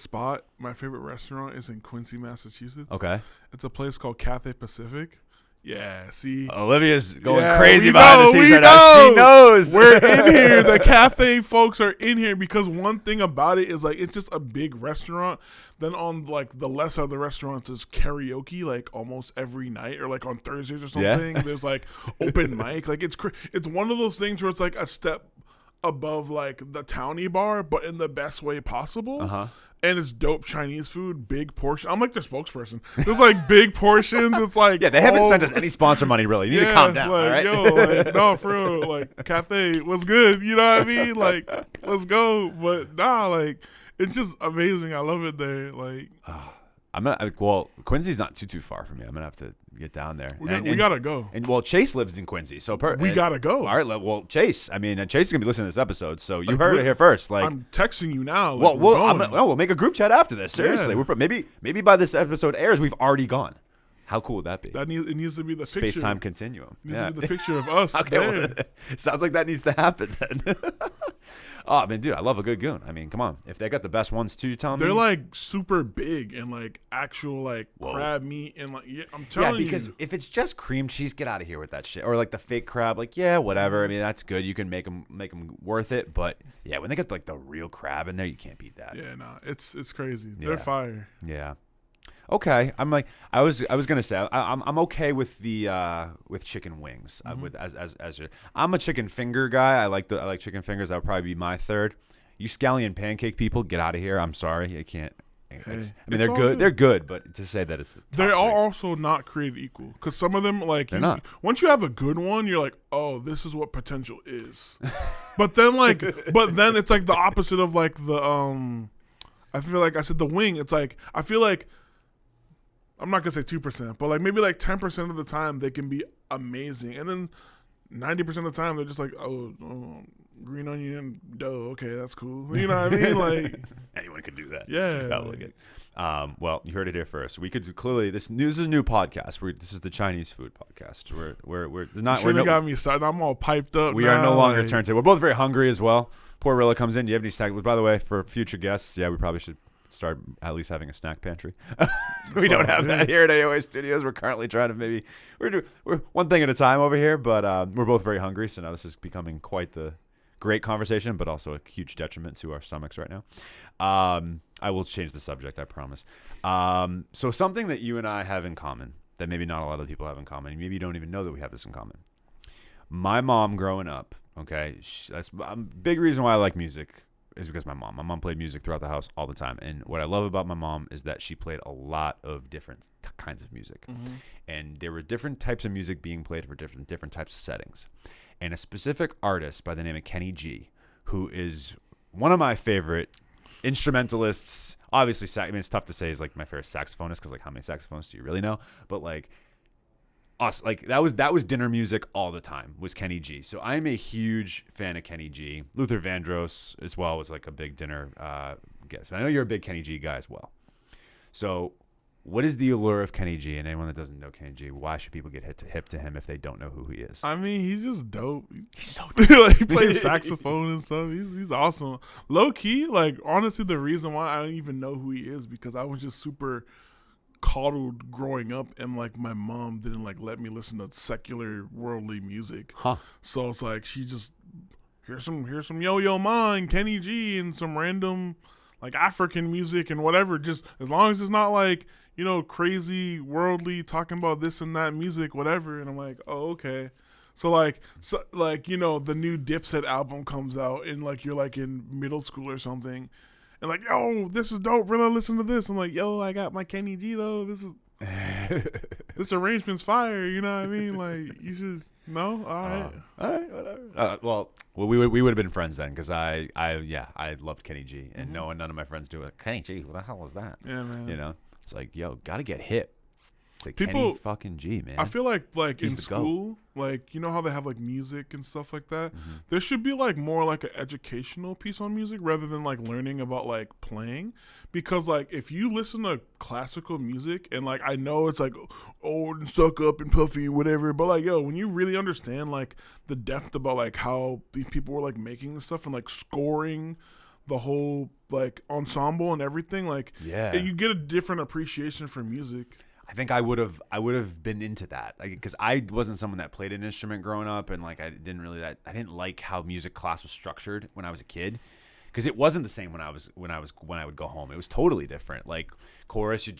C: restaurant is in Quincy, Massachusetts.
B: Okay,
C: it's a place called Cathay Pacific. Yeah, see,
B: Olivia's going crazy behind the scenes right
C: now.
B: She knows
C: we're in here. The Cathay folks are in here because one thing about it is like it's just a big restaurant. Then on like the lesser of the restaurants is karaoke like almost every night, or like on Thursdays or something.
B: Yeah.
C: There's like open mic. Like it's one of those things where it's like a step above like the towny bar, but in the best way possible. And it's dope Chinese food, big portion. I'm like their spokesperson. There's like big portions. It's like
B: they haven't sent us any sponsor money really. You need to calm down.
C: Like,
B: all right?
C: No, for real. Like Cathay was good. You know what I mean? Like let's go. But like it's just amazing. I love it there. Like
B: Well, Quincy's not too far from me. I'm gonna have to get down there.
C: We gotta go.
B: And well, Chase lives in Quincy, so
C: we gotta go.
B: All right, well, Chase. I mean, Chase is gonna be listening to this episode, so you heard it here first. Like,
C: I'm texting you now.
B: We'll make a group chat after this. Seriously,
C: Yeah.
B: maybe by this episode airs, we've already gone. How cool would that be?
C: It needs to be the picture.
B: Space-time continuum.
C: It needs to be the picture of us.
B: Okay,
C: there.
B: sounds like that needs to happen then. Oh, man, dude, I love a good goon. I mean, come on. If they got the best ones too, you telling me?
C: They're like super big and like actual like crab meat and like I'm telling you.
B: Yeah, because if it's just cream cheese, get out of here with that shit. Or like the fake crab, like whatever. I mean, that's good. You can make them worth it. But yeah, when they get like the real crab in there, you can't beat that.
C: Yeah, no, it's crazy. They're fire.
B: Yeah. Okay, I'm like I was gonna say I'm okay with the with chicken wings. I'm a chicken finger guy. I like chicken fingers. That would probably be my third. You scallion pancake people, get out of here. I'm sorry, I can't. I mean, they're good.
C: Good.
B: They're good, but to say that it's
C: they're also not created equal because some of them like
B: not.
C: Once you have a good one, you're like, oh, this is what potential is. but then it's like the opposite of like the I feel like I said the wing. It's like I feel like. I'm not gonna say 2%, but like maybe like 10% of the time they can be amazing, and then 90% of the time they're just like, oh, green onion dough. Okay, that's cool. You know what I mean? Like
B: anyone can do that.
C: Yeah.
B: Like, well, you heard it here first. We could clearly this is a new podcast. This is the Chinese food podcast. We're not.
C: Should have got me started. I'm all piped up.
B: We are no longer turntable. We're both very hungry as well. Poor Rilla comes in. Do you have any snack? By the way, for future guests, we probably should start at least having a snack pantry. We don't have that here at AOA Studios. We're currently trying to we're one thing at a time over here, but we're both very hungry. So now this is becoming quite the great conversation, but also a huge detriment to our stomachs right now. I will change the subject, I promise. So something that you and I have in common that maybe not a lot of people have in common. Maybe you don't even know that we have this in common. My mom growing up, okay, that's a big reason why I like music. Is because my mom played music throughout the house all the time. And what I love about my mom is that she played a lot of different kinds of music. Mm-hmm. And there were different types of music being played for different types of settings. And a specific artist by the name of Kenny G, who is one of my favorite instrumentalists. Obviously, it's tough to say he's like my favorite saxophonist because like how many saxophones do you really know? But like that was dinner music all the time was Kenny G. So I'm a huge fan of Kenny G. Luther Vandross as well was like a big dinner guest. I know you're a big Kenny G guy as well. So what is the allure of Kenny G? And anyone that doesn't know Kenny G, why should people get hip to him if they don't know who he is?
C: I mean, he's just dope.
B: He's so dope.
C: Like, he plays saxophone and stuff. He's awesome. Low key, like honestly, the reason why I don't even know who he is because I was just super coddled growing up, and like my mom didn't like let me listen to secular worldly music. So it's like she just here's some Yo-Yo Ma and Kenny G and some random like African music and whatever. Just as long as it's not like crazy worldly talking about this and that music, whatever. And I'm like, oh okay. So the new Dipset album comes out and like you're like in middle school or something. And like, yo, this is dope. Really listen to this. I'm like, yo, I got my Kenny G though. This arrangement's fire. You know what I mean? Like, you should know. All right,
B: whatever. Well, we would have been friends then because I loved Kenny G, and none of my friends do it. Kenny G, what the hell was that?
C: Yeah, man.
B: It's like, yo, gotta get hip. It's like
C: People,
B: Kenny fucking G, man.
C: I feel like
B: He's
C: in
B: the
C: school, like how they have like music and stuff like that.
B: Mm-hmm.
C: There should be like more like an educational piece on music rather than like learning about like playing, because like if you listen to classical music and like I know it's like old and suck up and puffy and whatever, but like yo, when you really understand like the depth about like how these people were like making this stuff and like scoring the whole like ensemble and everything, like you get a different appreciation for music.
B: I think I would have been into that because I wasn't someone that played an instrument growing up, and like I didn't like how music class was structured when I was a kid, because it wasn't the same when I would go home. It was totally different. Like chorus,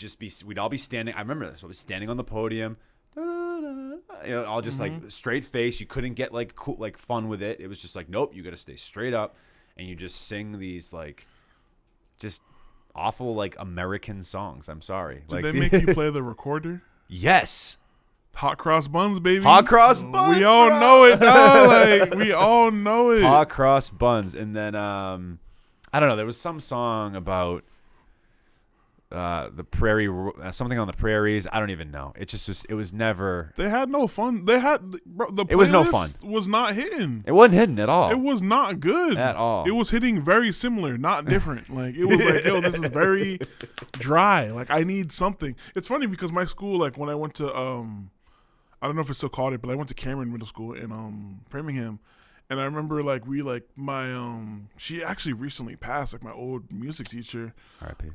B: we'd all be standing. I remember this. I was standing on the podium, all just like straight face. You couldn't get like cool, like fun with it. It was just like, nope, you got to stay straight up, and you just sing these like just awful like American songs. I'm sorry.
C: Did they make you play the recorder?
B: Yes.
C: Hot cross buns, baby.
B: Hot cross buns.
C: We all know it, dog. Like we all know it.
B: Hot cross buns, and then I don't know. There was some song about the prairie, something on the prairies. I don't even know. It was never.
C: They had no fun. They had the
B: It was no fun.
C: Was not hitting.
B: It wasn't hidden at all.
C: It was not good
B: At all.
C: It was hitting very similar, not different. Like it was like, yo, this is very dry. Like I need something. It's funny because my school, like when I went to I don't know if it's still called it, but I went to Cameron Middle School in Framingham. And I remember like my she actually recently passed, like my old music teacher.
B: R.I.P.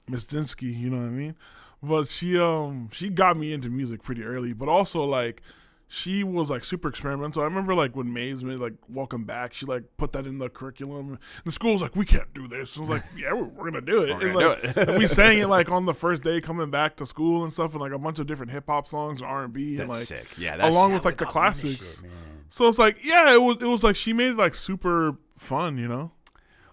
C: Miss Dinsky, you know what I mean? But she got me into music pretty early, but also like she was like super experimental. I remember like when Maze made like Welcome Back, she like put that in the curriculum. And the school was like, we can't do this. I was like, yeah, we're gonna do it. And we sang it like on the first day coming back to school and stuff, and like a bunch of different hip hop songs, R&B, and like
B: sick. Yeah, that's
C: along with like the classics. Shit, so it's like, yeah, it was like she made it like super fun, you know?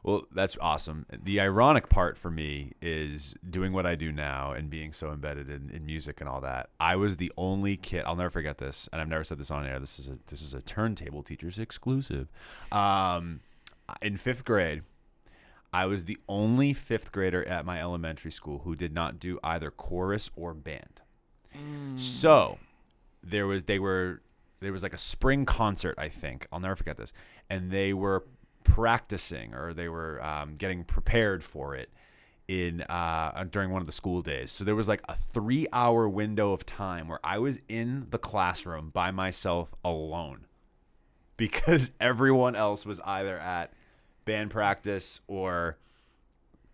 B: Well, that's awesome. The ironic part for me is doing what I do now and being so embedded in music and all that. I was the only kid. I'll never forget this, and I've never said this on air. This is a Turntable Teachers exclusive. In fifth grade, I was the only fifth grader at my elementary school who did not do either chorus or band. So there was like a spring concert, I think. I'll never forget this, and they were practicing, or they were getting prepared for it during one of the school days. So there was like a 3-hour window of time where I was in the classroom by myself alone because everyone else was either at band practice or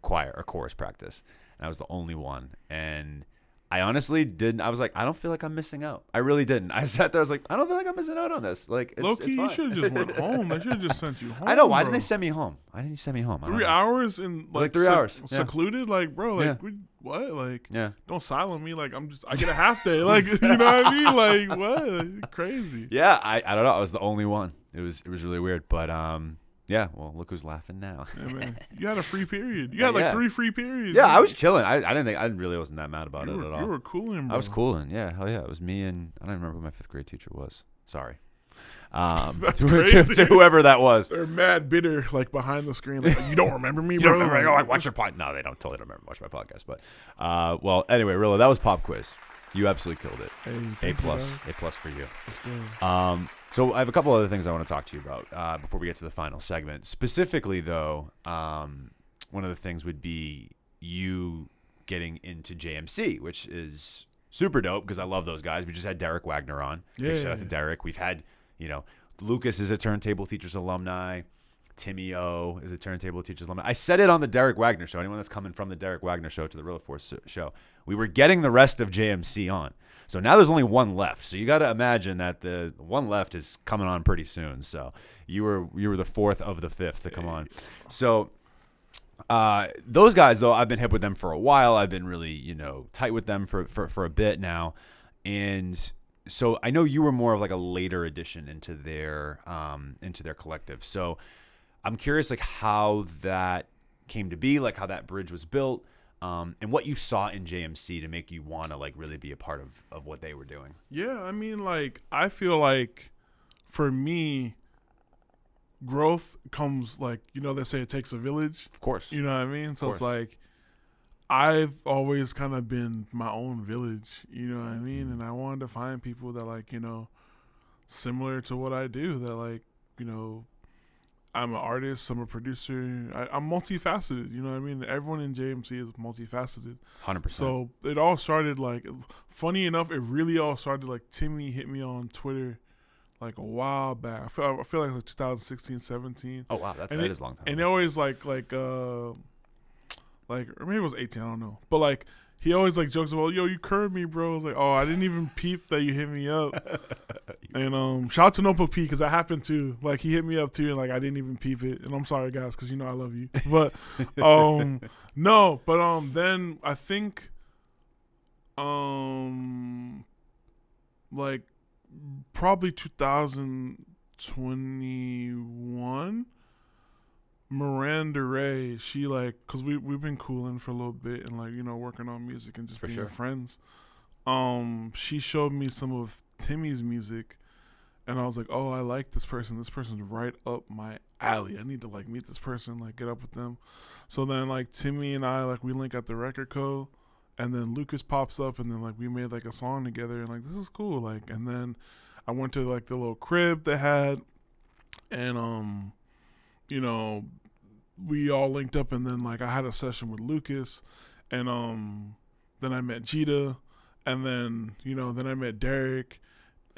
B: choir or chorus practice, and I was the only one. And I honestly didn't. I was like, I don't feel like I'm missing out. I really didn't. I sat there. I was like, I don't feel like I'm missing out on this. Like, it's
C: Low-key,
B: fine.
C: you should have just went home. They should have just sent you home.
B: I know. Why
C: bro.
B: didn't they send me home? Why didn't you send me home?
C: 3 hours in like
B: 3 hours. Yeah.
C: secluded? Like, bro, like
B: Yeah.
C: what? Like,
B: Yeah.
C: don't silent me. Like, I get a half day. Like, you know what I mean? Like, what? Crazy.
B: Yeah. I don't know. I was the only one. It was really weird. But yeah. Well, look who's laughing now.
C: Yeah, man. You had a free period. You had like 3 free periods.
B: Yeah,
C: man.
B: I was chilling. I really wasn't that mad about it at all.
C: You were cooling, bro.
B: I was cooling. Yeah, hell yeah. It was me and I don't even remember who my fifth grade teacher was. Sorry.
C: That's
B: to whoever that was.
C: They're mad bitter, like behind the screen. Like, you don't remember me, bro?
B: Remember, like, watch your podcast. No, they don't totally remember watch my podcast. But well, anyway, Rilla, that was pop quiz. You absolutely killed it.
C: Hey,
B: A plus for you.
C: Let's go.
B: So I have a couple other things I want to talk to you about before we get to the final segment. Specifically, though, one of the things would be you getting into JMC, which is super dope because I love those guys. We just had Derek Wagner on.
C: Yeah.
B: Big shout out to Derek. We've had, Lucas is a Turntable Teachers alumni. Timmy O is a Turntable Teachers alumni. I said it on the Derek Wagner show. Anyone that's coming from the Derek Wagner show to the Rilla Force show, we were getting the rest of JMC on. So now there's only one left. So you got to imagine that the one left is coming on pretty soon. So you were the fourth of the fifth to come on. So those guys, though, I've been hip with them for a while. I've been really, tight with them for a bit now. And so I know you were more of like a later addition into their collective. So I'm curious, like, how that came to be, like how that bridge was built, and what you saw in JMC to make you want to like really be a part of what they were doing.
C: Yeah, I mean, like, I feel like for me, growth comes like, they say it takes a village.
B: Of course.
C: You know what I mean? So it's like, I've always kind of been my own village, you know what I mean? And I wanted to find people that like, similar to what I do, that like, I'm an artist, I'm a producer, I'm multifaceted, you know what I mean? Everyone in JMC is multifaceted.
B: 100%.
C: So it all started like, funny enough, it really all started like Timmy hit me on Twitter like a while back. I feel like it was like 2016, 17.
B: Oh wow, that is a long time.
C: And they always like or maybe it was 18, I don't know. But like he always like jokes about, yo, you curved me, bro. I was like, oh, I didn't even peep that you hit me up. And shout out to Nopo P, because that happened too. Like he hit me up too, and like I didn't even peep it. And I'm sorry, guys, because I love you. But no, but then I think like probably 2021. Miranda Ray, she like, cause we've been cooling for a little bit and like working on music and just being friends. She showed me some of Timmy's music, and I was like, oh, I like this person. This person's right up my alley. I need to like meet this person, like get up with them. So then like Timmy and I, like we link at the record co, and then Lucas pops up, and then like we made like a song together, and like this is cool. Like, and then I went to like the little crib they had, and you know, we all linked up, and then like I had a session with Lucas, and then I met Jita, and then you know, then I met Derek.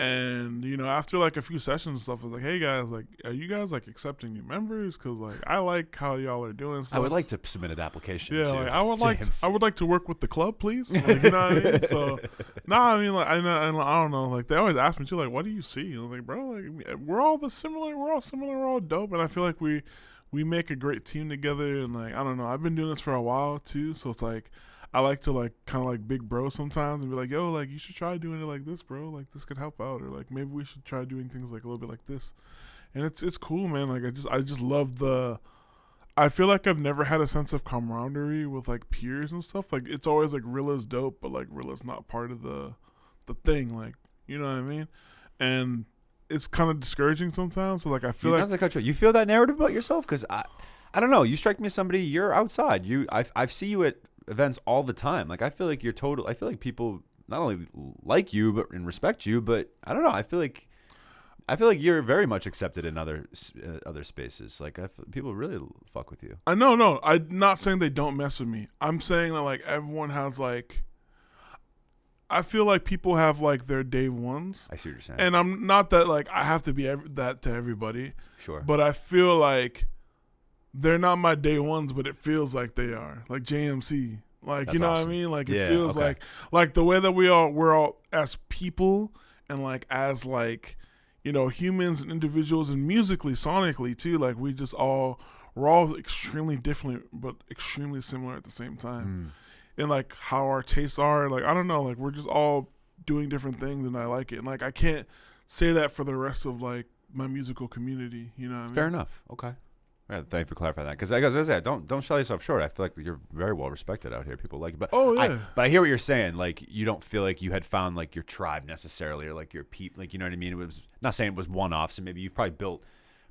C: And, you know, after, like, a few sessions and stuff, I was like, hey, guys, like, are you guys, like, accepting new members? Because, like, I like how y'all are doing stuff.
B: I would like to submit an application.
C: Yeah,
B: to
C: like, I would like to work with the club, please. Like, you know what I mean? So, I mean, like, I don't know. Like, they always ask me, too, like, what do you see? And I'm like, bro, like, we're all similar. We're all dope. And I feel like we make a great team together. And, like, I don't know. I've been doing this for a while, too. So, it's like, I like to like kind of like big bro sometimes and be like, yo, like you should try doing it like this, bro. Like this could help out, or like maybe we should try doing things like a little bit like this. And it's cool, man. Like I just love I feel like I've never had a sense of camaraderie with like peers and stuff. Like it's always like Rilla's dope, but like Rilla's not part of the thing. Like, you know what I mean? And it's kind of discouraging sometimes. So like I feel
B: you feel that narrative about yourself? Because I don't know. You strike me as somebody. You're outside. I see you at events all the time. Like I feel like I feel like people not only like you but and respect you, but I don't know. I feel like you're very much accepted in other spaces. Like people really fuck with you.
C: I know. No, I'm not saying they don't mess with me. I'm saying that like everyone has like. I feel like people have like their day ones.
B: I see what you're saying.
C: And I'm not that like I have to be that to everybody.
B: Sure.
C: But I feel like they're not my day ones, but it feels like they are. Like JMC. Like, that's you know awesome. What I mean? Like it feels like the way that we're all as people and like as like, you know, humans and individuals and musically, sonically too, like we're all extremely different but extremely similar at the same time. And like how our tastes are, like I don't know, like we're just all doing different things and I like it. And like I can't say that for the rest of like my musical community, you know what I mean?
B: Fair enough. Okay. Yeah, thank you for clarifying that. Because as I said, don't sell yourself short. I feel like you're very well respected out here. People like you. But I hear what you're saying. Like you don't feel like you had found like your tribe necessarily, or like your people. Like you know what I mean. It was not saying it was one-offs, and maybe you've probably built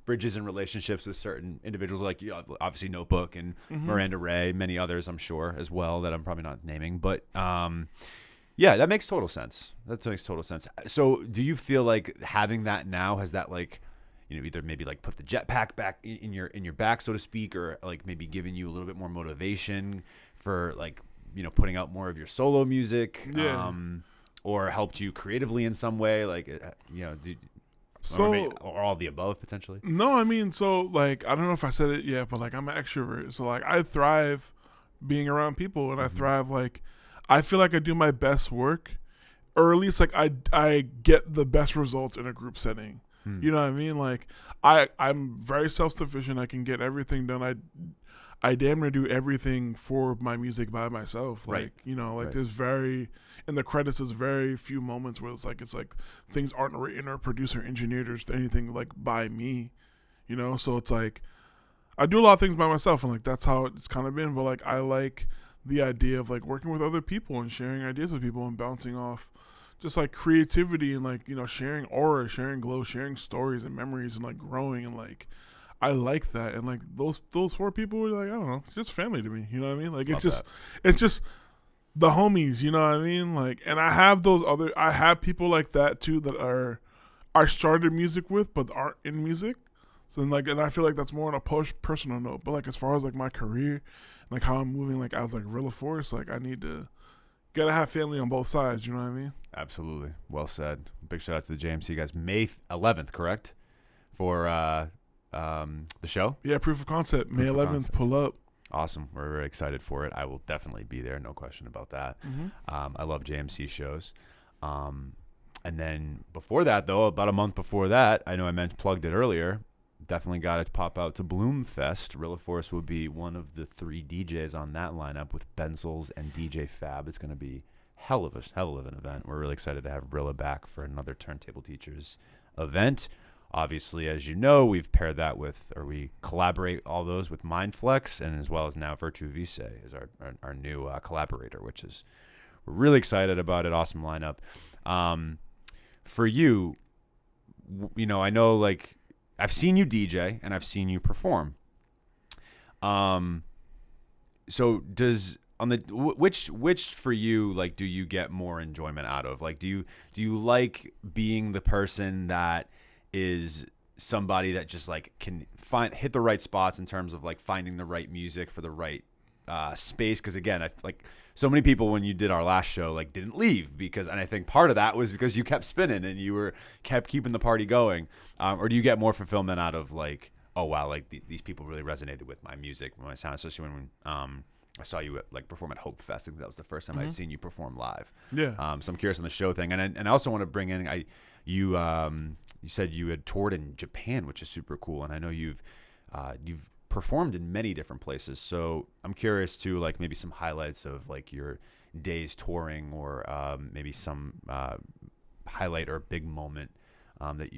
B: bridges and relationships with certain individuals, like obviously Notebook and Miranda Ray, many others I'm sure as well that I'm probably not naming. But yeah, that makes total sense. So do you feel like having that now, has that like, you know, either maybe like put the jetpack back in your back, so to speak, or like maybe giving you a little bit more motivation for like, you know, putting out more of your solo music, or helped you creatively in some way, like, you know, or all the above potentially?
C: No, I mean, so like, I don't know if I said it yet, but like I'm an extrovert. So like I thrive being around people, and I thrive, like, I feel like I do my best work, or at least like I get the best results in a group setting. You know what I mean? Like I'm very self-sufficient. I can get everything done. I damn near do everything for my music by myself. Like, you know, like there's in the credits, there's very few moments where it's like things aren't written or produced or engineered or anything like by me, you know? So it's like, I do a lot of things by myself, and like, that's how it's kind of been. But like, I like the idea of like working with other people and sharing ideas with people and bouncing off just like creativity and like, you know, sharing aura, sharing glow, sharing stories and memories and like growing, and like I like that. And like those four people were like, I don't know, it's just family to me, you know what I mean? Like it's just the homies, you know what I mean? Like, and I have people like that too that I started music with but aren't in music. So like, and I feel like that's more on a personal note. But like as far as like my career, like how I'm moving, like as like Rilla Force, like I need to gotta have family on both sides, you know what I mean?
B: Absolutely. Well said. Big shout out to the JMC guys. May 11th, correct? For the show?
C: Yeah, Proof of Concept. May 11th, pull up.
B: Awesome. We're very excited for it. I will definitely be there, no question about that. I love JMC shows. And then before that, though, about a month before that, I know I plugged it earlier, definitely got to pop out to Bloomfest. Rilla Force will be one of the 3 DJs on that lineup with Benzels and DJ Fab. It's going to be hell of an event. We're really excited to have Rilla back for another Turntable Teachers event. Obviously, as you know, we've paired that with, or we collaborate all those with Mindflex, and as well as now Virtue Vice is our new collaborator, which is, we're really excited about it. Awesome lineup. For you, you know, I know like I've seen you DJ and I've seen you perform. So does on the which for you, like, do you get more enjoyment out of? Like, do you like being the person that is somebody that just like can hit the right spots in terms of like finding the right music for the right space? Because again, I like so many people when you did our last show like didn't leave and I think part of that was because you kept spinning and you kept keeping the party going. Or do you get more fulfillment out of like, oh wow, like these people really resonated with my music, my sound, especially when I saw you perform at Hope Fest. I think that was the first time I'd seen you perform live.
C: Yeah.
B: So I'm curious on the show thing, and I also want to bring in you said you had toured in Japan, which is super cool, and I know you've performed in many different places. So I'm curious to like maybe some highlights of like your days touring, or maybe some highlight or big moment.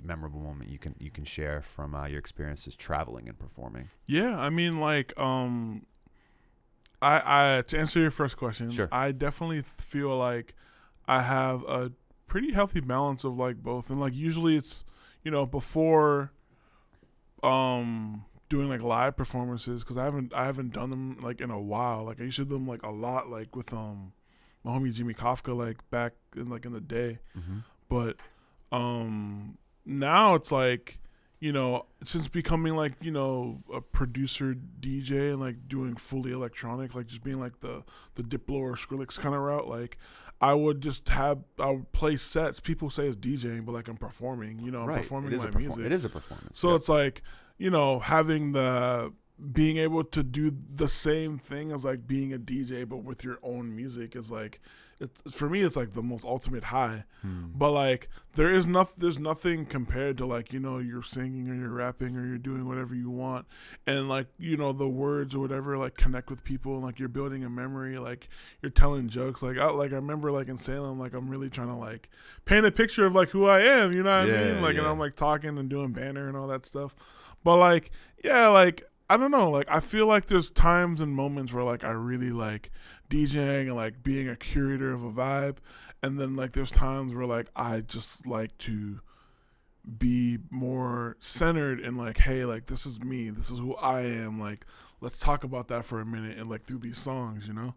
B: Memorable moment you can share from your experiences traveling and performing.
C: Yeah, I mean, like, I to answer your first question,
B: sure.
C: I definitely feel like I have a pretty healthy balance of like both, and like usually it's, you know, before doing like live performances, because I haven't done them like in a while. Like I used to do them like a lot, like with my homie Jimmy Kafka, like back in the day, but now it's like, you know, since becoming like, you know, a producer DJ and like doing fully electronic, like just being like the Diplo or Skrillex kind of route, like I would play sets. People say it's DJing, but like I'm performing, you know, I'm performing my music.
B: It is a performance.
C: So It's like, you know, having being able to do the same thing as like being a DJ, but with your own music is like, for me, it's like the most ultimate high. But like there's nothing compared to like, you know, you're singing or you're rapping or you're doing whatever you want, and like, you know, the words or whatever like connect with people, and like you're building a memory, like you're telling jokes. Like I remember like in Salem, like I'm really trying to like paint a picture of like who I am, you know what I mean? Like, and I'm like talking and doing banner and all that stuff. But like, yeah, like I don't know, like I feel like there's times and moments where like I really like DJing and like being a curator of a vibe, and then like there's times where like I just like to be more centered and like, hey, like this is me, this is who I am, like let's talk about that for a minute and like through these songs, you know.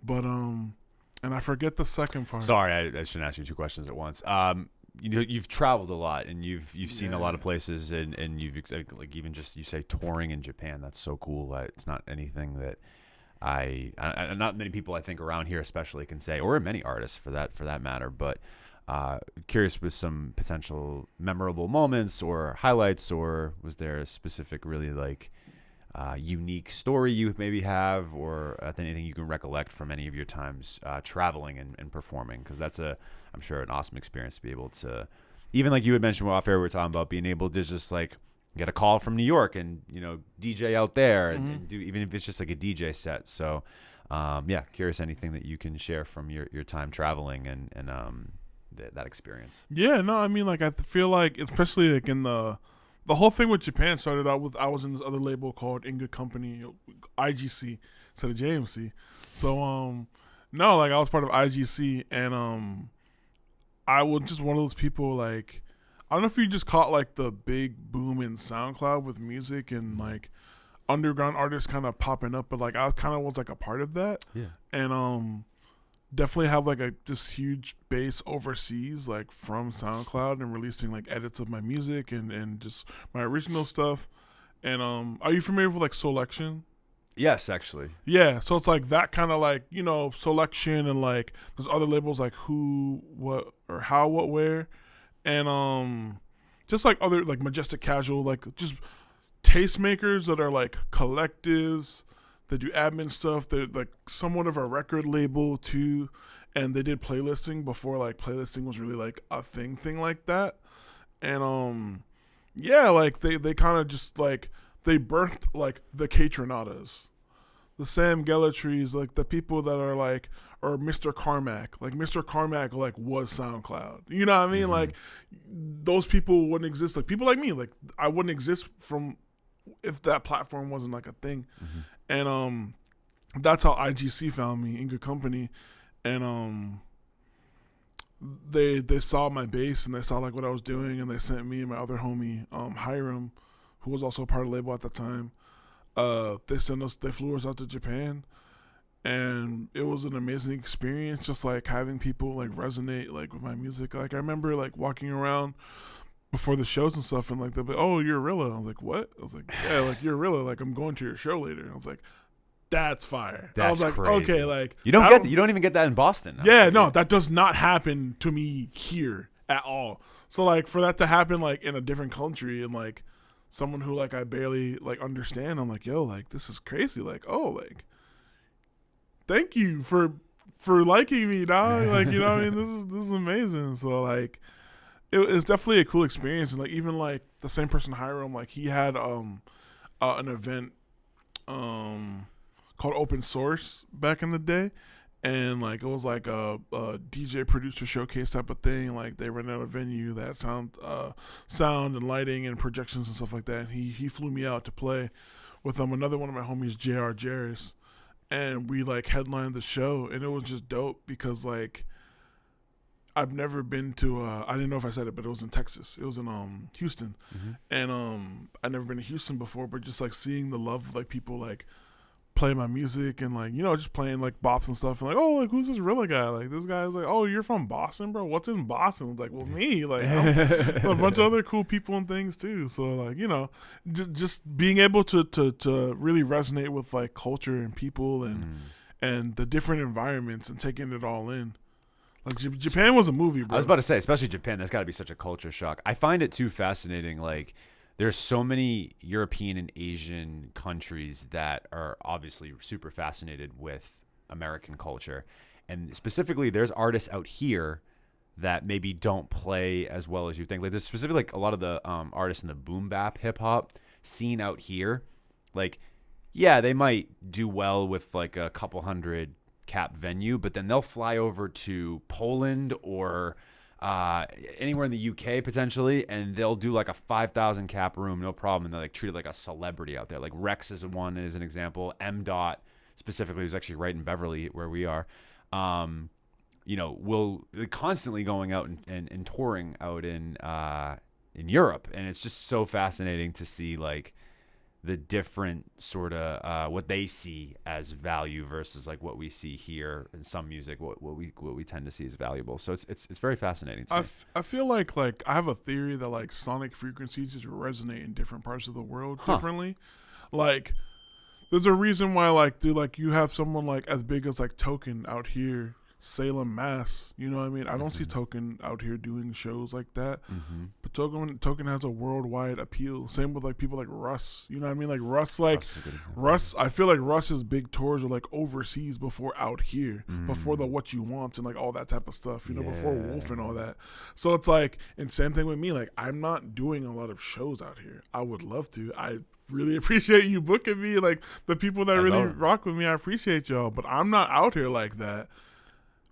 C: But and I forget the second part.
B: Sorry, I shouldn't ask you two questions at once. You know, you've traveled a lot and you've seen a lot of places, and you've like even just you say touring in Japan. That's so cool. It's not anything that I not many people I think around here especially can say, or many artists for that matter. But curious with some potential memorable moments or highlights, or was there a specific really like unique story you maybe have, or anything you can recollect from any of your times traveling and performing? Because that's I'm sure an awesome experience to be able to, even like you had mentioned off air, we were talking about being able to just like get a call from New York and, you know, DJ out there and do, even if it's just like a DJ set. So yeah, curious anything that you can share from your time traveling and that experience.
C: Yeah, no, I mean, like I feel like especially like in the whole thing with Japan started out with I was in this other label called In Good Company, IGC instead of JMC. So no, like I was part of IGC, and I was just one of those people, like I don't know if you just caught like the big boom in SoundCloud with music and like underground artists kind of popping up, but like I kind of was like a part of that.
B: Yeah.
C: And definitely have like this huge base overseas, like from SoundCloud, and releasing like edits of my music and just my original stuff. And are you familiar with like Selection?
B: Yes, actually.
C: Yeah, so it's like that kind of like, you know, Selection, and like there's other labels like Who, What, or How, What, Where, and just like other like Majestic Casual, like just tastemakers that are like collectives that do admin stuff. They're like somewhat of a record label too, and they did playlisting before like playlisting was really like a thing like that. And yeah, like they kind of just like they birthed like the K-Tronadas, the Sam Gellatries, like the people that are like, or Mr. Carmack. Like Mr. Carmack like was SoundCloud. You know what I mean? Like those people wouldn't exist. Like people like me, like I wouldn't exist from if that platform wasn't like a thing. And that's how IGC found me, In Good Company. And they saw my bass and they saw like what I was doing, and they sent me and my other homie Hiram, who was also a part of the label at the time. They flew us out to Japan, and it was an amazing experience, just like having people like resonate like with my music. Like I remember like walking around before the shows and stuff, and like they'll be, "Oh, you're Rilla." I was like, "What?" I was like, "Yeah, like you're Rilla. Like I'm going to your show later." I was like, "That's fire." I was like,
B: crazy.
C: "Okay, like
B: you don't even get that in Boston."
C: Yeah, no, that does not happen to me here at all. So like for that to happen like in a different country, and like someone who like I barely like understand, I'm like, "Yo, like this is crazy." Like, "Oh, like thank you for liking me, dog." Like, you know what I mean? This is amazing. So like it's definitely a cool experience. And like even like the same person Hiram, like he had an event called Open Source back in the day, and like it was like a DJ producer showcase type of thing. Like they rented a venue that sound and lighting and projections and stuff like that. And he flew me out to play with another one of my homies, JR Jarris, and we like headlined the show, and it was just dope because like I've never been to I didn't know if I said it, but it was in Texas. It was in Houston. Mm-hmm. And I'd never been to Houston before, but just like seeing the love of like people like play my music and like, you know, just playing like bops and stuff, and like, "Oh, like who's this Rilla guy?" Like this guy's like, "Oh, you're from Boston, bro? What's in Boston?" It's like, "Well, me, like a bunch of other cool people and things too." So like, you know, just being able to really resonate with like culture and people and the different environments and taking it all in. Like Japan was a movie, bro.
B: I was about to say, especially Japan, that's got to be such a culture shock. I find it too fascinating. Like, there's so many European and Asian countries that are obviously super fascinated with American culture. And specifically, there's artists out here that maybe don't play as well as you think. Like, there's specifically like a lot of the artists in the boom bap hip hop scene out here. Like, yeah, they might do well with like a couple hundred cap venue, but then they'll fly over to Poland or anywhere in the UK potentially, and they'll do like a 5,000 cap room, no problem, and they're like treated like a celebrity out there. Like Rex is one, as an example. M. Dot specifically, who's actually right in Beverly where we are, you know, they're constantly going out and touring out in Europe, and it's just so fascinating to see like the different sort of what they see as value versus like what we see here in some music, what we tend to see as valuable. So it's very fascinating to me.
C: I feel like I have a theory that like sonic frequencies just resonate in different parts of the world differently. Like there's a reason why like you have someone like as big as like Token out here, Salem, Mass. You know what I mean? I don't see Token out here doing shows like that. But Token has a worldwide appeal. Same with like people like Russ. You know what I mean? Like Russ, I feel like Russ's big tours are like overseas before out here, before the What You Want and like all that type of stuff, you know, before Wolf and all that. So it's like, and same thing with me, like I'm not doing a lot of shows out here. I would love to. I really appreciate you booking me, like the people that really rock with me, I appreciate y'all, but I'm not out here like that.